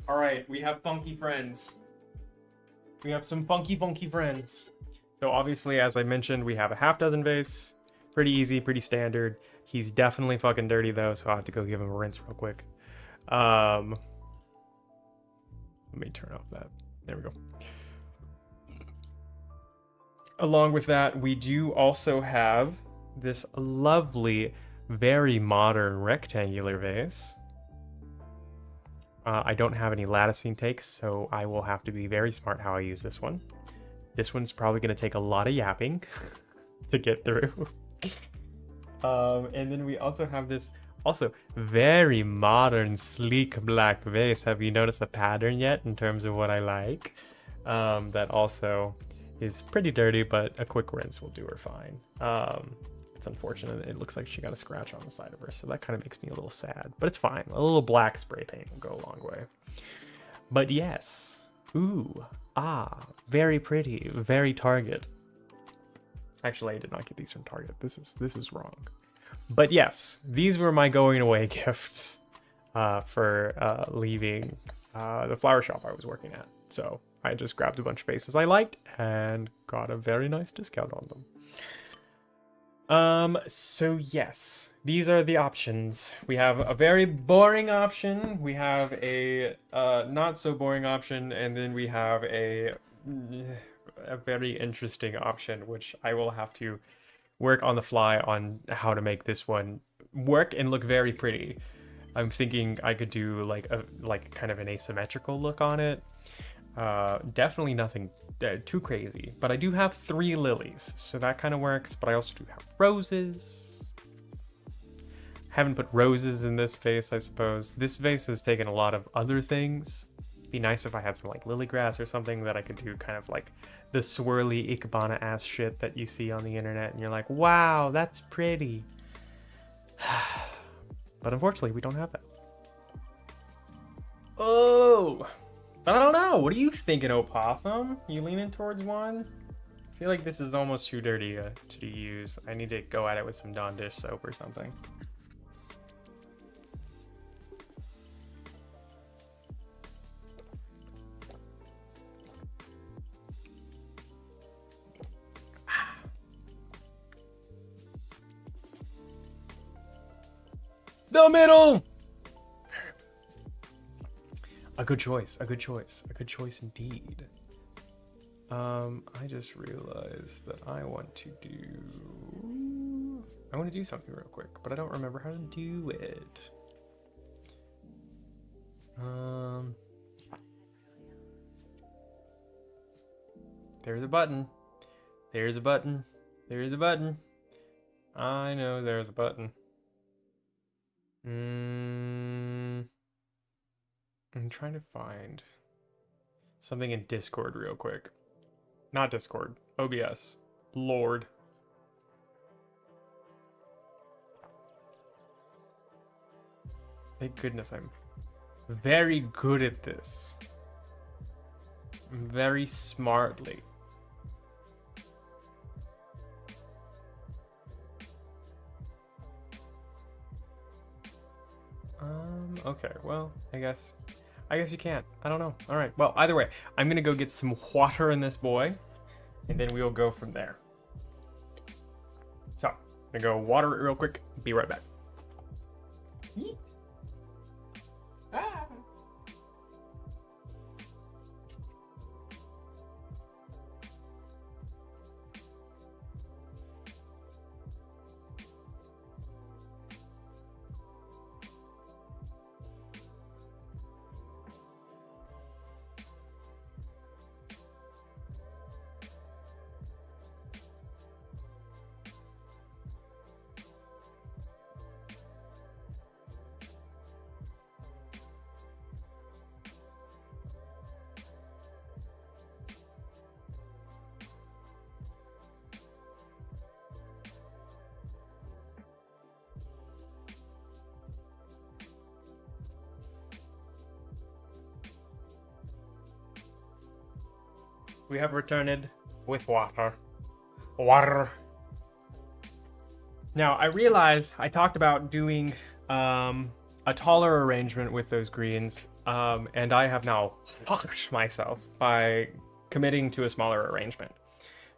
All right, we have funky friends. We have some funky friends. So obviously, as I mentioned, we have a half dozen vase. Pretty easy, pretty standard. He's definitely fucking dirty though, so I'll have to go give him a rinse real quick. Let me turn off that. There we go. Along with that, we do also have this lovely, very modern rectangular vase. I don't have any latticing takes, so I will have to be very smart how I use this one. This one's probably going to take a lot of yapping to get through. And then we also have this also very modern, sleek black vase. Have you noticed a pattern yet in terms of what I like? That also is pretty dirty, but a quick rinse will do her fine. It's unfortunate. It looks like she got a scratch on the side of her, so that kind of makes me a little sad, but it's fine. A little black spray paint will go a long way. But yes, ooh, ah, very pretty, very Target. Actually, I did not get these from Target. This is wrong. But yes, these were my going away gifts for leaving the flower shop I was working at. So I just grabbed a bunch of vases I liked and got a very nice discount on them. So yes, these are the options. We have a very boring option, we have a not so boring option, and then we have a very interesting option, which I will have to work on the fly on how to make this one work and look very pretty. I'm thinking I could do like kind of an asymmetrical look on it. Definitely nothing too crazy, but I do have 3 lilies, so that kind of works. But I also do have roses. Haven't put roses in this vase, I suppose. This vase has taken a lot of other things Be nice if I had some like lily grass or something that I could do kind of like the swirly ikebana ass shit that you see on the internet and you're like, wow, that's pretty. But unfortunately, we don't have that. Oh, but I don't know. What are you thinking, opossum? You leaning towards one? I feel like this is almost too dirty to use. I need to go at it with some Dawn dish soap or something. The middle! A good choice, a good choice, a good choice indeed. I just realized that I want to do something real quick, but I don't remember how to do it. There's a button. There's a button. There's a button. I know there's a button. I'm trying to find something in Discord real quick. Not Discord, OBS. Lord. Thank goodness I'm very good at this. Very smartly. Okay, well, I guess you can't. I don't know. All right, well, either way, I'm gonna go get some water in this boy, and then we'll go from there. So, I'm gonna go water it real quick, be right back. Ah. We have returned with water. Water. Now, I realized I talked about doing a taller arrangement with those greens, and I have now fucked myself by committing to a smaller arrangement.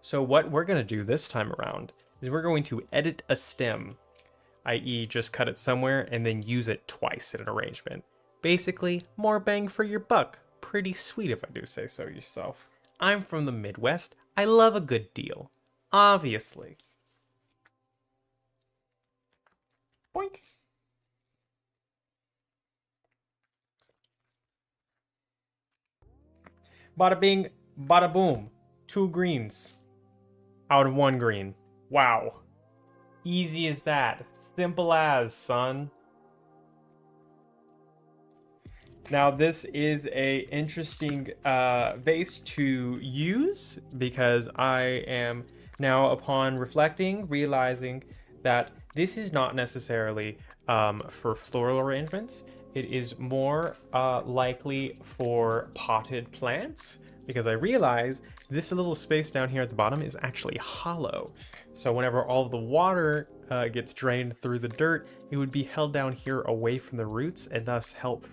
So what we're going to do this time around is we're going to edit a stem, i.e. just cut it somewhere and then use it twice in an arrangement. Basically, more bang for your buck. Pretty sweet if I do say so yourself. I'm from the Midwest. I love a good deal. Obviously. Boink. Bada bing, bada boom. 2 greens out of 1 green. Wow. Easy as that. Simple as, son. Now this is a interesting vase to use because I am now, upon reflecting, realizing that this is not necessarily for floral arrangements. It is more likely for potted plants because I realize this little space down here at the bottom is actually hollow. So whenever all of the water gets drained through the dirt, it would be held down here away from the roots and thus help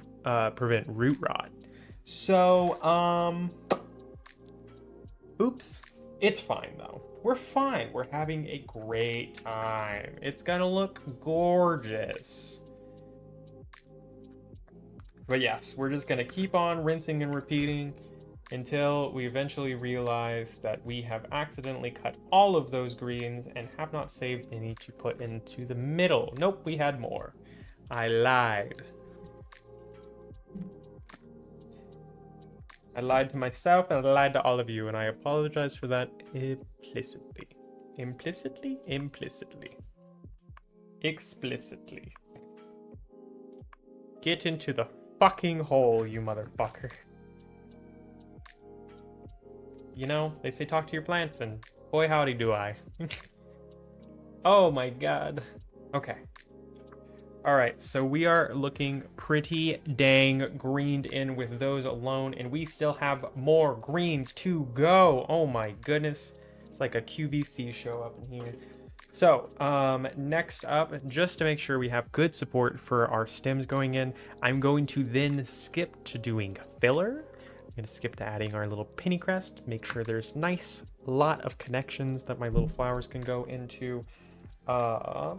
prevent root rot. So, oops. It's fine though. We're fine. We're having a great time. It's gonna look gorgeous. But yes, we're just gonna keep on rinsing and repeating until we eventually realize that we have accidentally cut all of those greens and have not saved any to put into the middle. Nope, we had more. I lied. I lied to myself and I lied to all of you, and I apologize for that implicitly. Implicitly? Implicitly. Explicitly. Get into the fucking hole, you motherfucker. you know, they say talk to your plants, and boy howdy do I. Oh my god. Okay. All right, so we are looking pretty dang greened in with those alone, and we still have more greens to go. Oh my goodness. It's like a QVC show up in here. So, next up, just to make sure we have good support for our stems going in, I'm going to then skip to doing filler. I'm going to skip to adding our little penny crest, make sure there's nice lot of connections that my little flowers can go into. So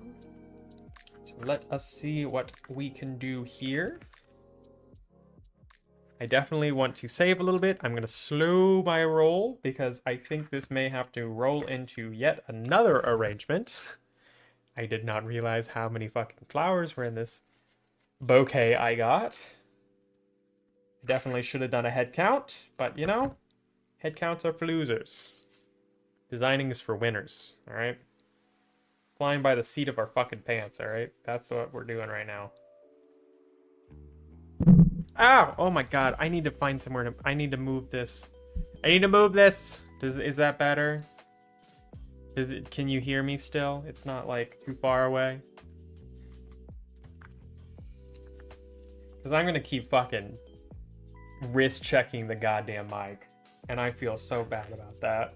let us see what we can do here. I definitely want to save a little bit. I'm going to slow my roll because I think this may have to roll into yet another arrangement. I did not realize how many fucking flowers were in this bouquet I got. I definitely should have done a head count, but you know, head counts are for losers. Designing is for winners, all right? Flying by the seat of our fucking pants, all right? That's what we're doing right now. Ow! Oh my god, I need to find somewhere to... I need to move this. I need to move this! Is that better? Can you hear me still? It's not, like, too far away? Because I'm gonna keep fucking wrist-checking the goddamn mic. And I feel so bad about that.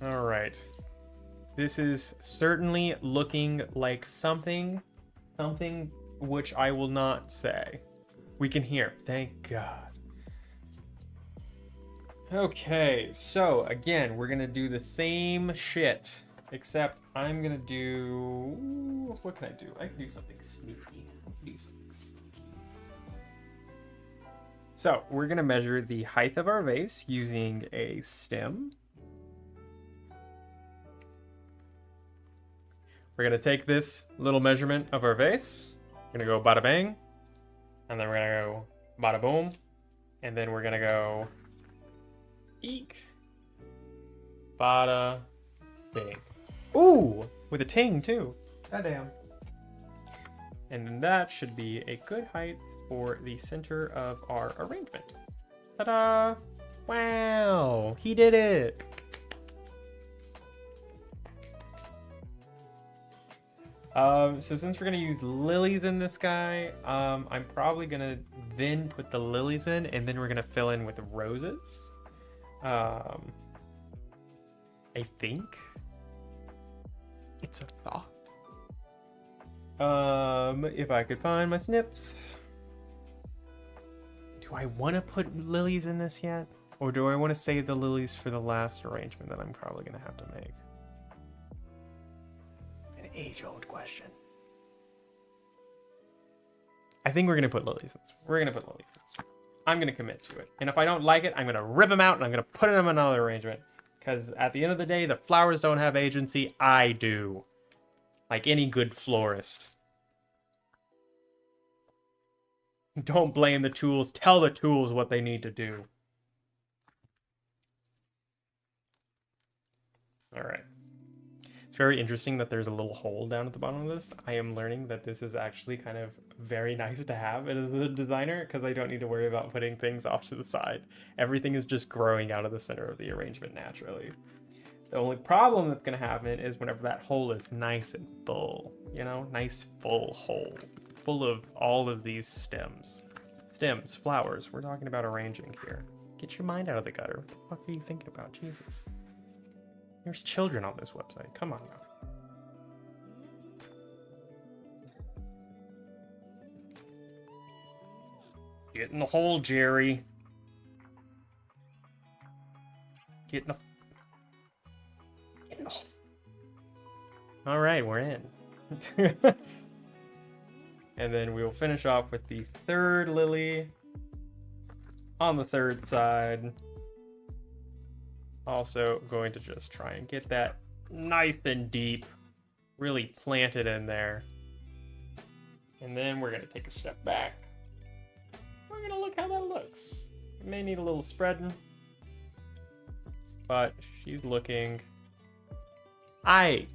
Alright. This is certainly looking like something which I will not say. We can hear. Thank God. Okay, so again, we're gonna do the same shit, except I'm gonna do... What can I do? I can do something sneaky. So we're gonna measure the height of our vase using a stem. We're gonna take this little measurement of our vase. We're gonna go bada bang, and then we're gonna go bada boom, and then we're gonna go eek, bada bing. Ooh, with a ting too. Goddamn. And then that should be a good height for the center of our arrangement. Ta-da! Wow, he did it. So since we're gonna use lilies in this guy, I'm probably gonna then put the lilies in, and then we're gonna fill in with roses. I think it's a thought. If I could find my snips. Do I want to put lilies in this yet? Or do I want to save the lilies for the last arrangement that I'm probably gonna have to make? Age-old question. I think we're gonna put lilies in this. We're gonna put lilies in this. I'm gonna commit to it. And if I don't like it, I'm gonna rip them out and I'm gonna put them in another arrangement. Because at the end of the day, the flowers don't have agency. I do. Like any good florist. Don't blame the tools. Tell the tools what they need to do. All right. It's very interesting that there's a little hole down at the bottom of this. I am learning that this is actually kind of very nice to have as a designer because I don't need to worry about putting things off to the side. Everything is just growing out of the center of the arrangement naturally. The only problem that's going to happen is whenever that hole is nice and full, you know, nice full hole, full of all of these stems. Stems, flowers, we're talking about arranging here. Get your mind out of the gutter. What the fuck are you thinking about? Jesus. There's children on this website. Come on now. Get in the hole, Jerry. Get in the hole. All right, we're in. And then we will finish off with the third lily on the third side. Also going to just try and get that nice and deep, really planted in there. And then we're going to take a step back. We're going to look how that looks. It may need a little spreading, but she's looking... We're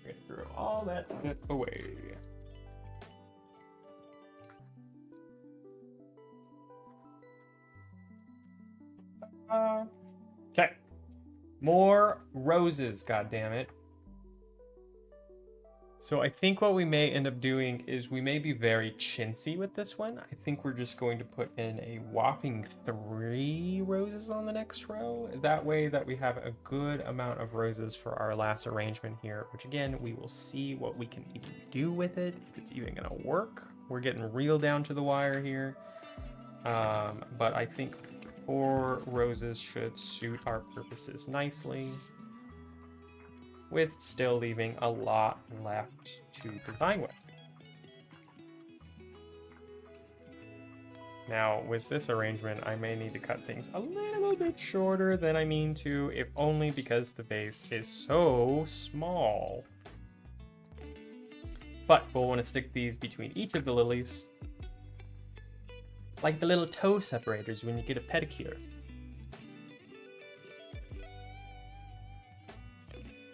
going Throw all that shit away. Okay. More roses, goddammit. So I think what we may end up doing is we may be very chintzy with this one. I think we're just going to put in a whopping 3 roses on the next row. That way that we have a good amount of roses for our last arrangement here, which again, we will see what we can even do with it, if it's even gonna work. We're getting real down to the wire here. But I think 4 roses should suit our purposes nicely, with still leaving a lot left to design with. Now, with this arrangement, I may need to cut things a little bit shorter than I mean to, if only because the vase is so small. But we'll want to stick these between each of the lilies, like the little toe separators when you get a pedicure.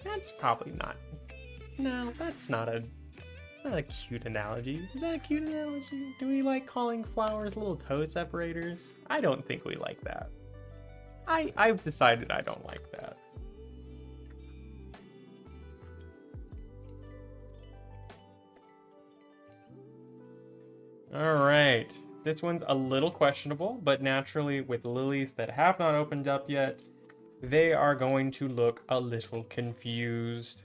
That's probably not. No, that's not a cute analogy. Is that a cute analogy? Do we like calling flowers little toe separators? I don't think we like that. I've decided I don't like that. All right. This one's a little questionable, but naturally with lilies that have not opened up yet, they are going to look a little confused.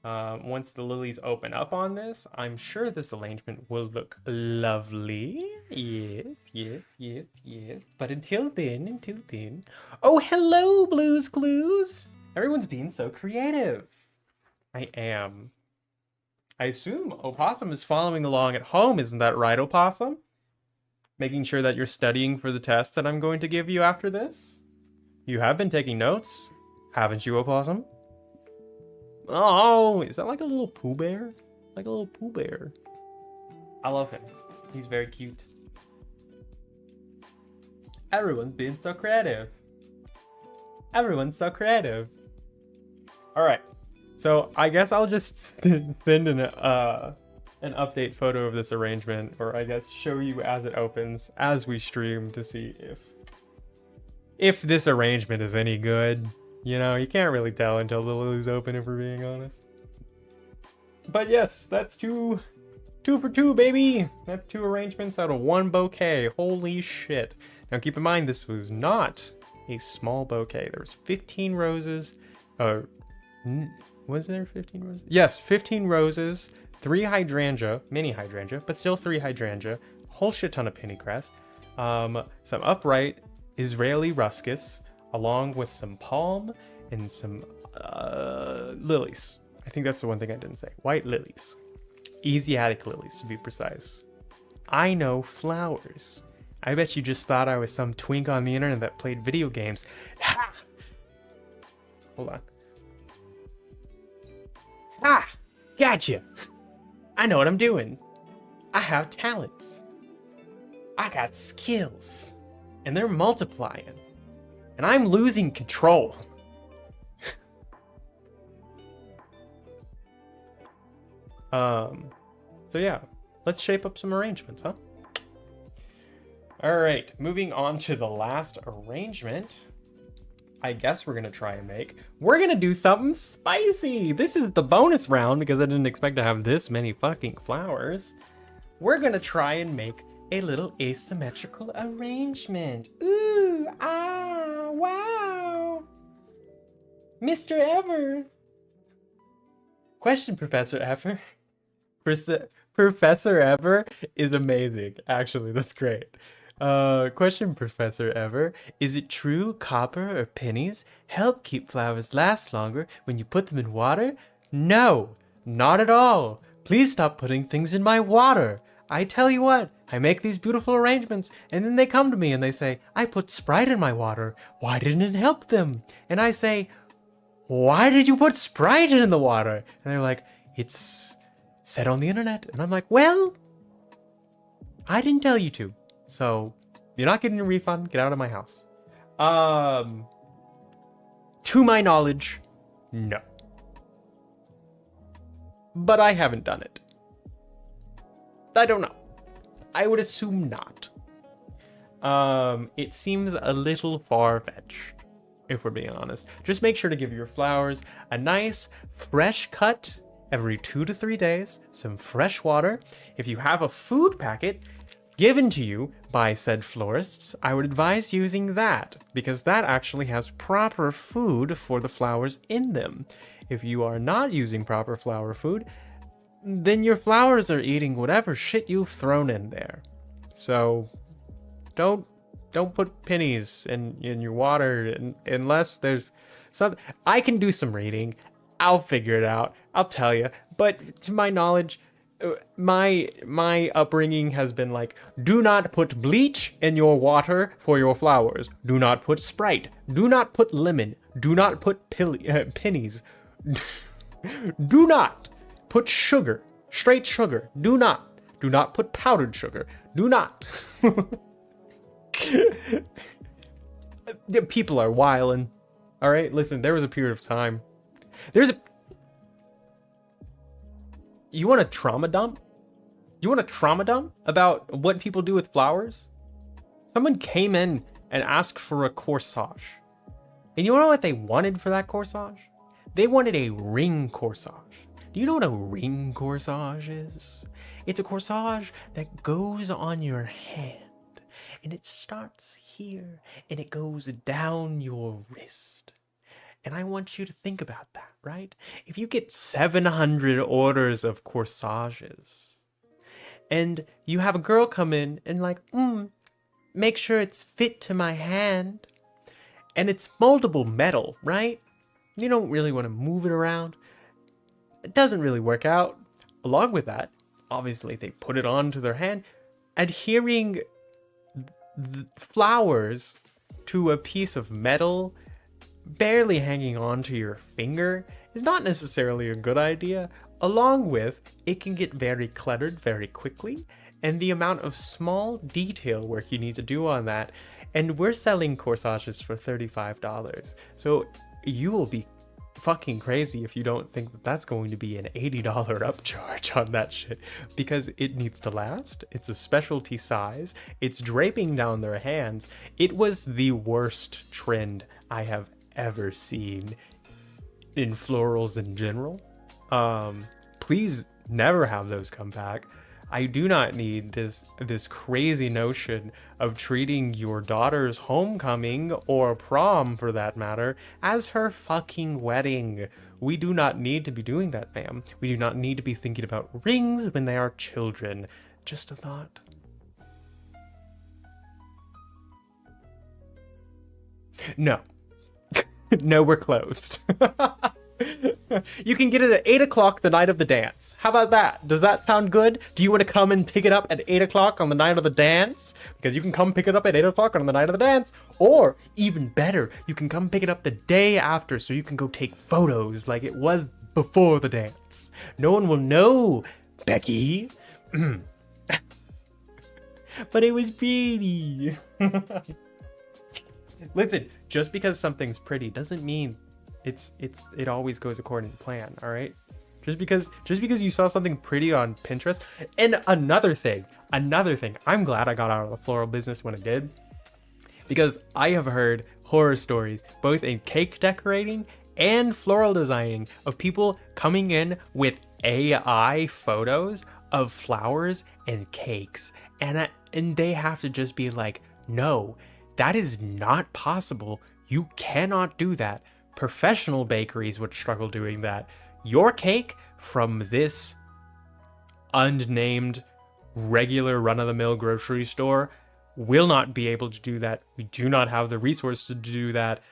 Once the lilies open up on this, I'm sure this arrangement will look lovely. Yes, yes, yes, yes. But until then, oh, hello, Blues Clues. Everyone's being so creative. I am. I assume Opossum is following along at home. Isn't that right, Opossum? Making sure that you're studying for the test that I'm going to give you after this. You have been taking notes, haven't you, Opossum? Oh, is that like a little Pooh Bear? Like a little Pooh Bear. I love him. He's very cute. Everyone's being so creative. Everyone's so creative. All right. So I guess I'll just send an update photo of this arrangement, or I guess show you as it opens as we stream to see if this arrangement is any good. You know, you can't really tell until the lilies open, if we're being honest. But yes, that's two for 2, baby. That's 2 arrangements out of 1 bouquet. Holy shit. Now keep in mind, this was not a small bouquet. There was 15 roses. Was there 15 roses? Yes, 15 roses, 3 hydrangea, mini hydrangea, but still 3 hydrangea, whole shit ton of pennycress, some upright Israeli ruscus, along with some palm and some lilies. I think that's the one thing I didn't say. White lilies. Asiatic lilies, to be precise. I know flowers. I bet you just thought I was some twink on the internet that played video games. Ha! Hold on. Ah! Gotcha! I know what I'm doing. I have talents. I got skills. And they're multiplying. And I'm losing control. So yeah, let's shape up some arrangements, huh? All right, moving on to the last arrangement. I guess we're gonna try and we're gonna do something spicy. This is the bonus round because I didn't expect to have this many fucking flowers. We're gonna try and make a little asymmetrical arrangement. Ooh, ah, wow. Mr. Ever. Question, Professor Ever. Professor Ever is amazing. Actually, that's great. Question, Professor Ever. Is it true copper or pennies help keep flowers last longer when you put them in water? No, not at all. Please stop putting things in my water. I tell you what, I make these beautiful arrangements, and then they come to me and they say, I put Sprite in my water. Why didn't it help them? And I say, why did you put Sprite in the water? And they're like, it's said on the internet. And I'm like, well, I didn't tell you to. So you're not getting a refund. Get out of my house. To my knowledge, no. but I haven't done it. I don't know. I would assume not. It seems a little far-fetched, if we're being honest. Just make sure to give your flowers a nice fresh cut every 2 to 3 days, some fresh water. If you have a food packet given to you by said florists, I would advise using that, because that actually has proper food for the flowers in them. If you are not using proper flower food, then your flowers are eating whatever shit you've thrown in there. So don't put pennies in your water unless there's something. I can do some reading. I'll figure it out. I'll tell you. But to my knowledge, my upbringing has been like, do not put bleach in your water for your flowers. Do not put Sprite. Do not put lemon. Do not put pennies. Do not put sugar, straight sugar. Do not put powdered sugar. Do not. People are wildin'. All right, listen, there was a period of time. You want a trauma dump? You want a trauma dump about what people do with flowers? Someone came in and asked for a corsage. And you know what they wanted for that corsage? They wanted a ring corsage. Do you know what a ring corsage is? It's a corsage that goes on your hand. And it starts here and it goes down your wrist. And I want you to think about that, right? If you get 700 orders of corsages and you have a girl come in and like, make sure it's fit to my hand, and it's moldable metal, right? You don't really want to move it around. It doesn't really work out. Along with that, obviously they put it onto their hand. Adhering flowers to a piece of metal barely hanging on to your finger is not necessarily a good idea. Along with, it can get very cluttered very quickly, and the amount of small detail work you need to do on that. And we're selling corsages for $35. So you will be fucking crazy if you don't think that that's going to be an $80 upcharge on that shit, because it needs to last. It's a specialty size. It's draping down their hands. It was the worst trend I have ever seen in florals in general. Please never have those come back. I do not need this crazy notion of treating your daughter's homecoming, or prom for that matter, as her fucking wedding. We do not need to be doing that, ma'am. We do not need to be thinking about rings when they are children. Just a thought. No. No, we're closed. You can get it at 8 o'clock the night of the dance. How about that? Does that sound good? Do you want to come and pick it up at 8 o'clock on the night of the dance? Because you can come pick it up at 8 o'clock on the night of the dance. Or, even better, you can come pick it up the day after so you can go take photos like it was before the dance. No one will know, Becky. But it was pretty. Listen, just because something's pretty doesn't mean it always goes according to plan, all right? Just because you saw something pretty on Pinterest. And another thing, I'm glad I got out of the floral business when I did, because I have heard horror stories, both in cake decorating and floral designing, of people coming in with AI photos of flowers and cakes, and they have to just be like, no, that is not possible. You cannot do that. Professional bakeries would struggle doing that. Your cake from this unnamed regular run-of-the-mill grocery store will not be able to do that. We do not have the resources to do that.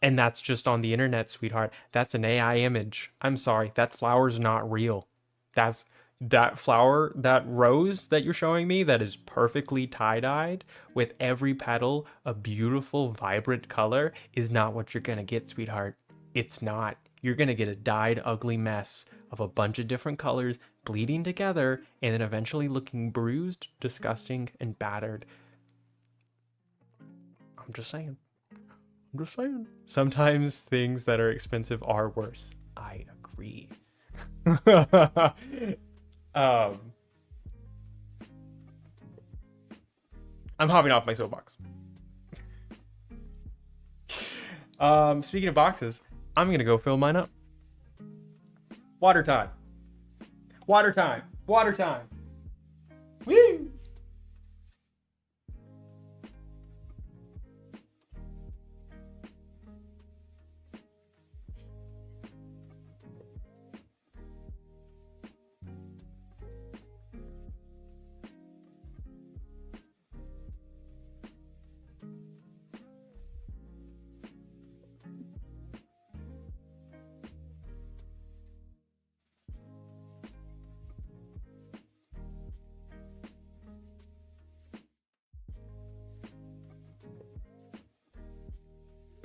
And that's just on the internet, sweetheart. That's an AI image. I'm sorry, that flower's not real. That flower, that rose that you're showing me that is perfectly tie-dyed with every petal a beautiful, vibrant color is not what you're gonna get, sweetheart. It's not. You're gonna get a dyed, ugly mess of a bunch of different colors bleeding together and then eventually looking bruised, disgusting, and battered. I'm just saying. Sometimes things that are expensive are worse. I agree. um, I'm hopping off my soapbox. Speaking of boxes, I'm gonna go fill mine up. Water time. Water time. Water time. Woo!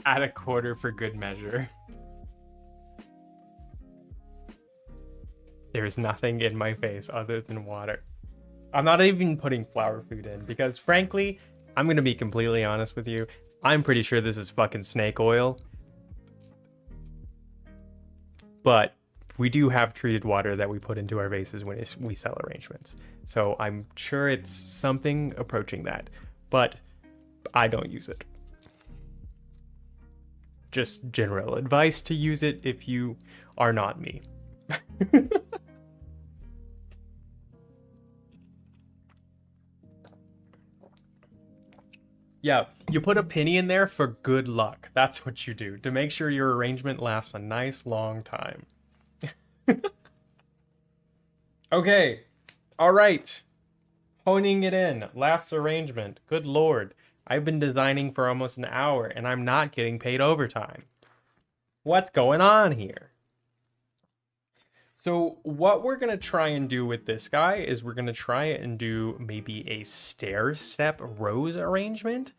Add a quarter for good measure. There's nothing in my face other than water. I'm not even putting flower food in because, frankly, I'm gonna be completely honest with you. I'm pretty sure this is fucking snake oil. But we do have treated water that we put into our vases when we sell arrangements. So I'm sure it's something approaching that. But I don't use it. Just general advice to use it if you are not me. Yeah, you put a penny in there for good luck. That's what you do to make sure your arrangement lasts a nice long time. Okay, all right. Honing it in. Last arrangement. Good lord. I've been designing for almost an hour and I'm not getting paid overtime. What's going on here? So what we're going to try and do with this guy is we're going to try and do maybe a stair step rose arrangement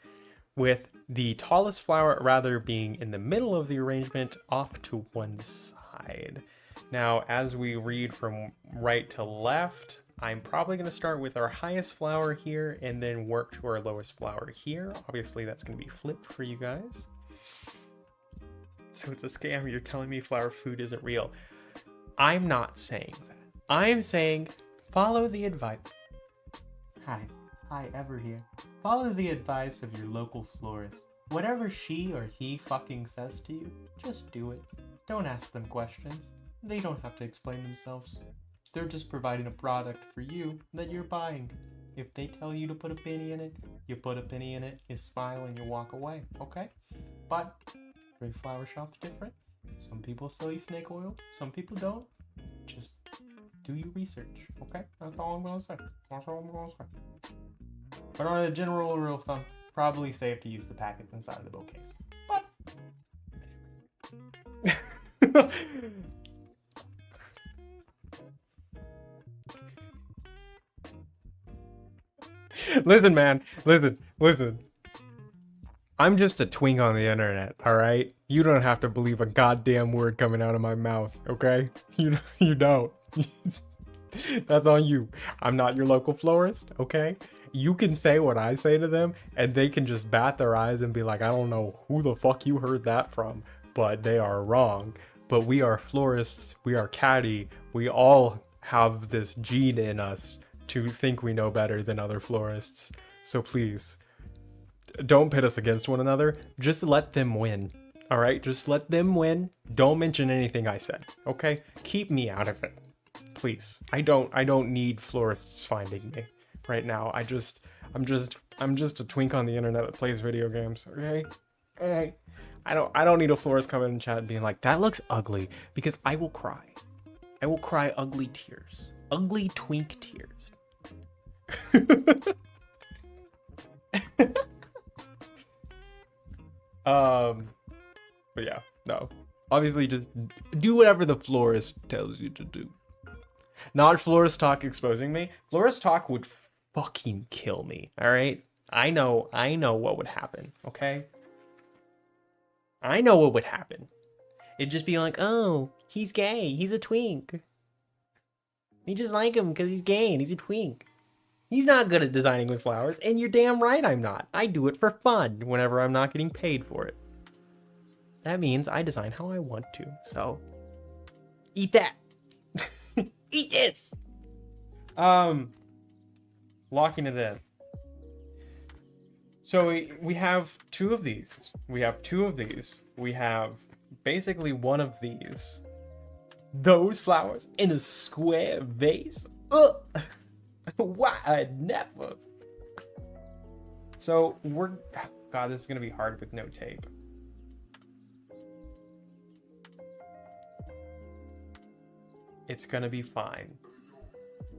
with the tallest flower rather being in the middle of the arrangement off to one side. Now, as we read from right to left, I'm probably going to start with our highest flower here and then work to our lowest flower here. Obviously, that's going to be flipped for you guys. So it's a scam. You're telling me flower food isn't real. I'm not saying that. I'm saying follow the advice. Hi, Ever here. Follow the advice of your local florist. Whatever she or he fucking says to you, just do it. Don't ask them questions. They don't have to explain themselves. They're just providing a product for you that you're buying. If they tell you to put a penny in it, you put a penny in it, you smile and you walk away, okay? But every flower shop's different. Some people sell you snake oil, some people don't. Just do your research, okay? That's all I'm gonna say. That's all I'm gonna say. But on a general rule of thumb, probably safe to use the packet inside of the bow case. But listen, man. Listen. I'm just a twink on the internet, alright? You don't have to believe a goddamn word coming out of my mouth, okay? You don't. That's on you. I'm not your local florist, okay? You can say what I say to them, and they can just bat their eyes and be like, I don't know who the fuck you heard that from, but they are wrong. But we are florists, we are catty, we all have this gene in us to think we know better than other florists. So please, don't pit us against one another. Just let them win. All right, just let them win. Don't mention anything I said. Okay, keep me out of it, please. I don't need florists finding me right now. I'm just a twink on the internet that plays video games. Okay, hey, I don't need a florist coming in chat being like that looks ugly, because I will cry. I will cry ugly tears, ugly twink tears. But yeah, no. Obviously, just do whatever the florist tells you to do. Not florist talk exposing me. Florist talk would fucking kill me. All right, I know what would happen. Okay, I know what would happen. It'd just be like, oh, he's gay. He's a twink. You just like him because he's gay and he's a twink. He's not good at designing with flowers, and you're damn right I'm not. I do it for fun whenever I'm not getting paid for it. That means I design how I want to, so eat that. Eat this! Locking it in. So we have two of these. We have two of these. We have basically one of these. Those flowers in a square vase? Ugh! Why I never? So God, this is gonna be hard with no tape. It's gonna be fine.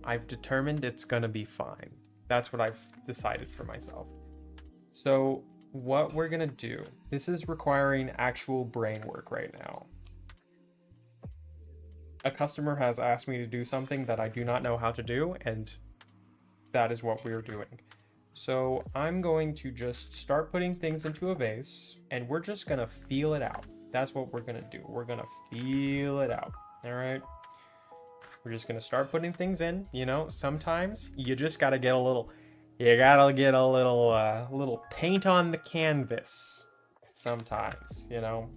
I've determined it's gonna be fine. That's what I've decided for myself. So what we're gonna do, this is requiring actual brain work right now. A customer has asked me to do something that I do not know how to do, and that is what we're doing. So I'm going to just start putting things into a vase, and we're just gonna feel it out. That's what we're gonna do. We're gonna feel it out, all right? We're just gonna start putting things in. You know, sometimes you just gotta get a little, little paint on the canvas. Sometimes, you know,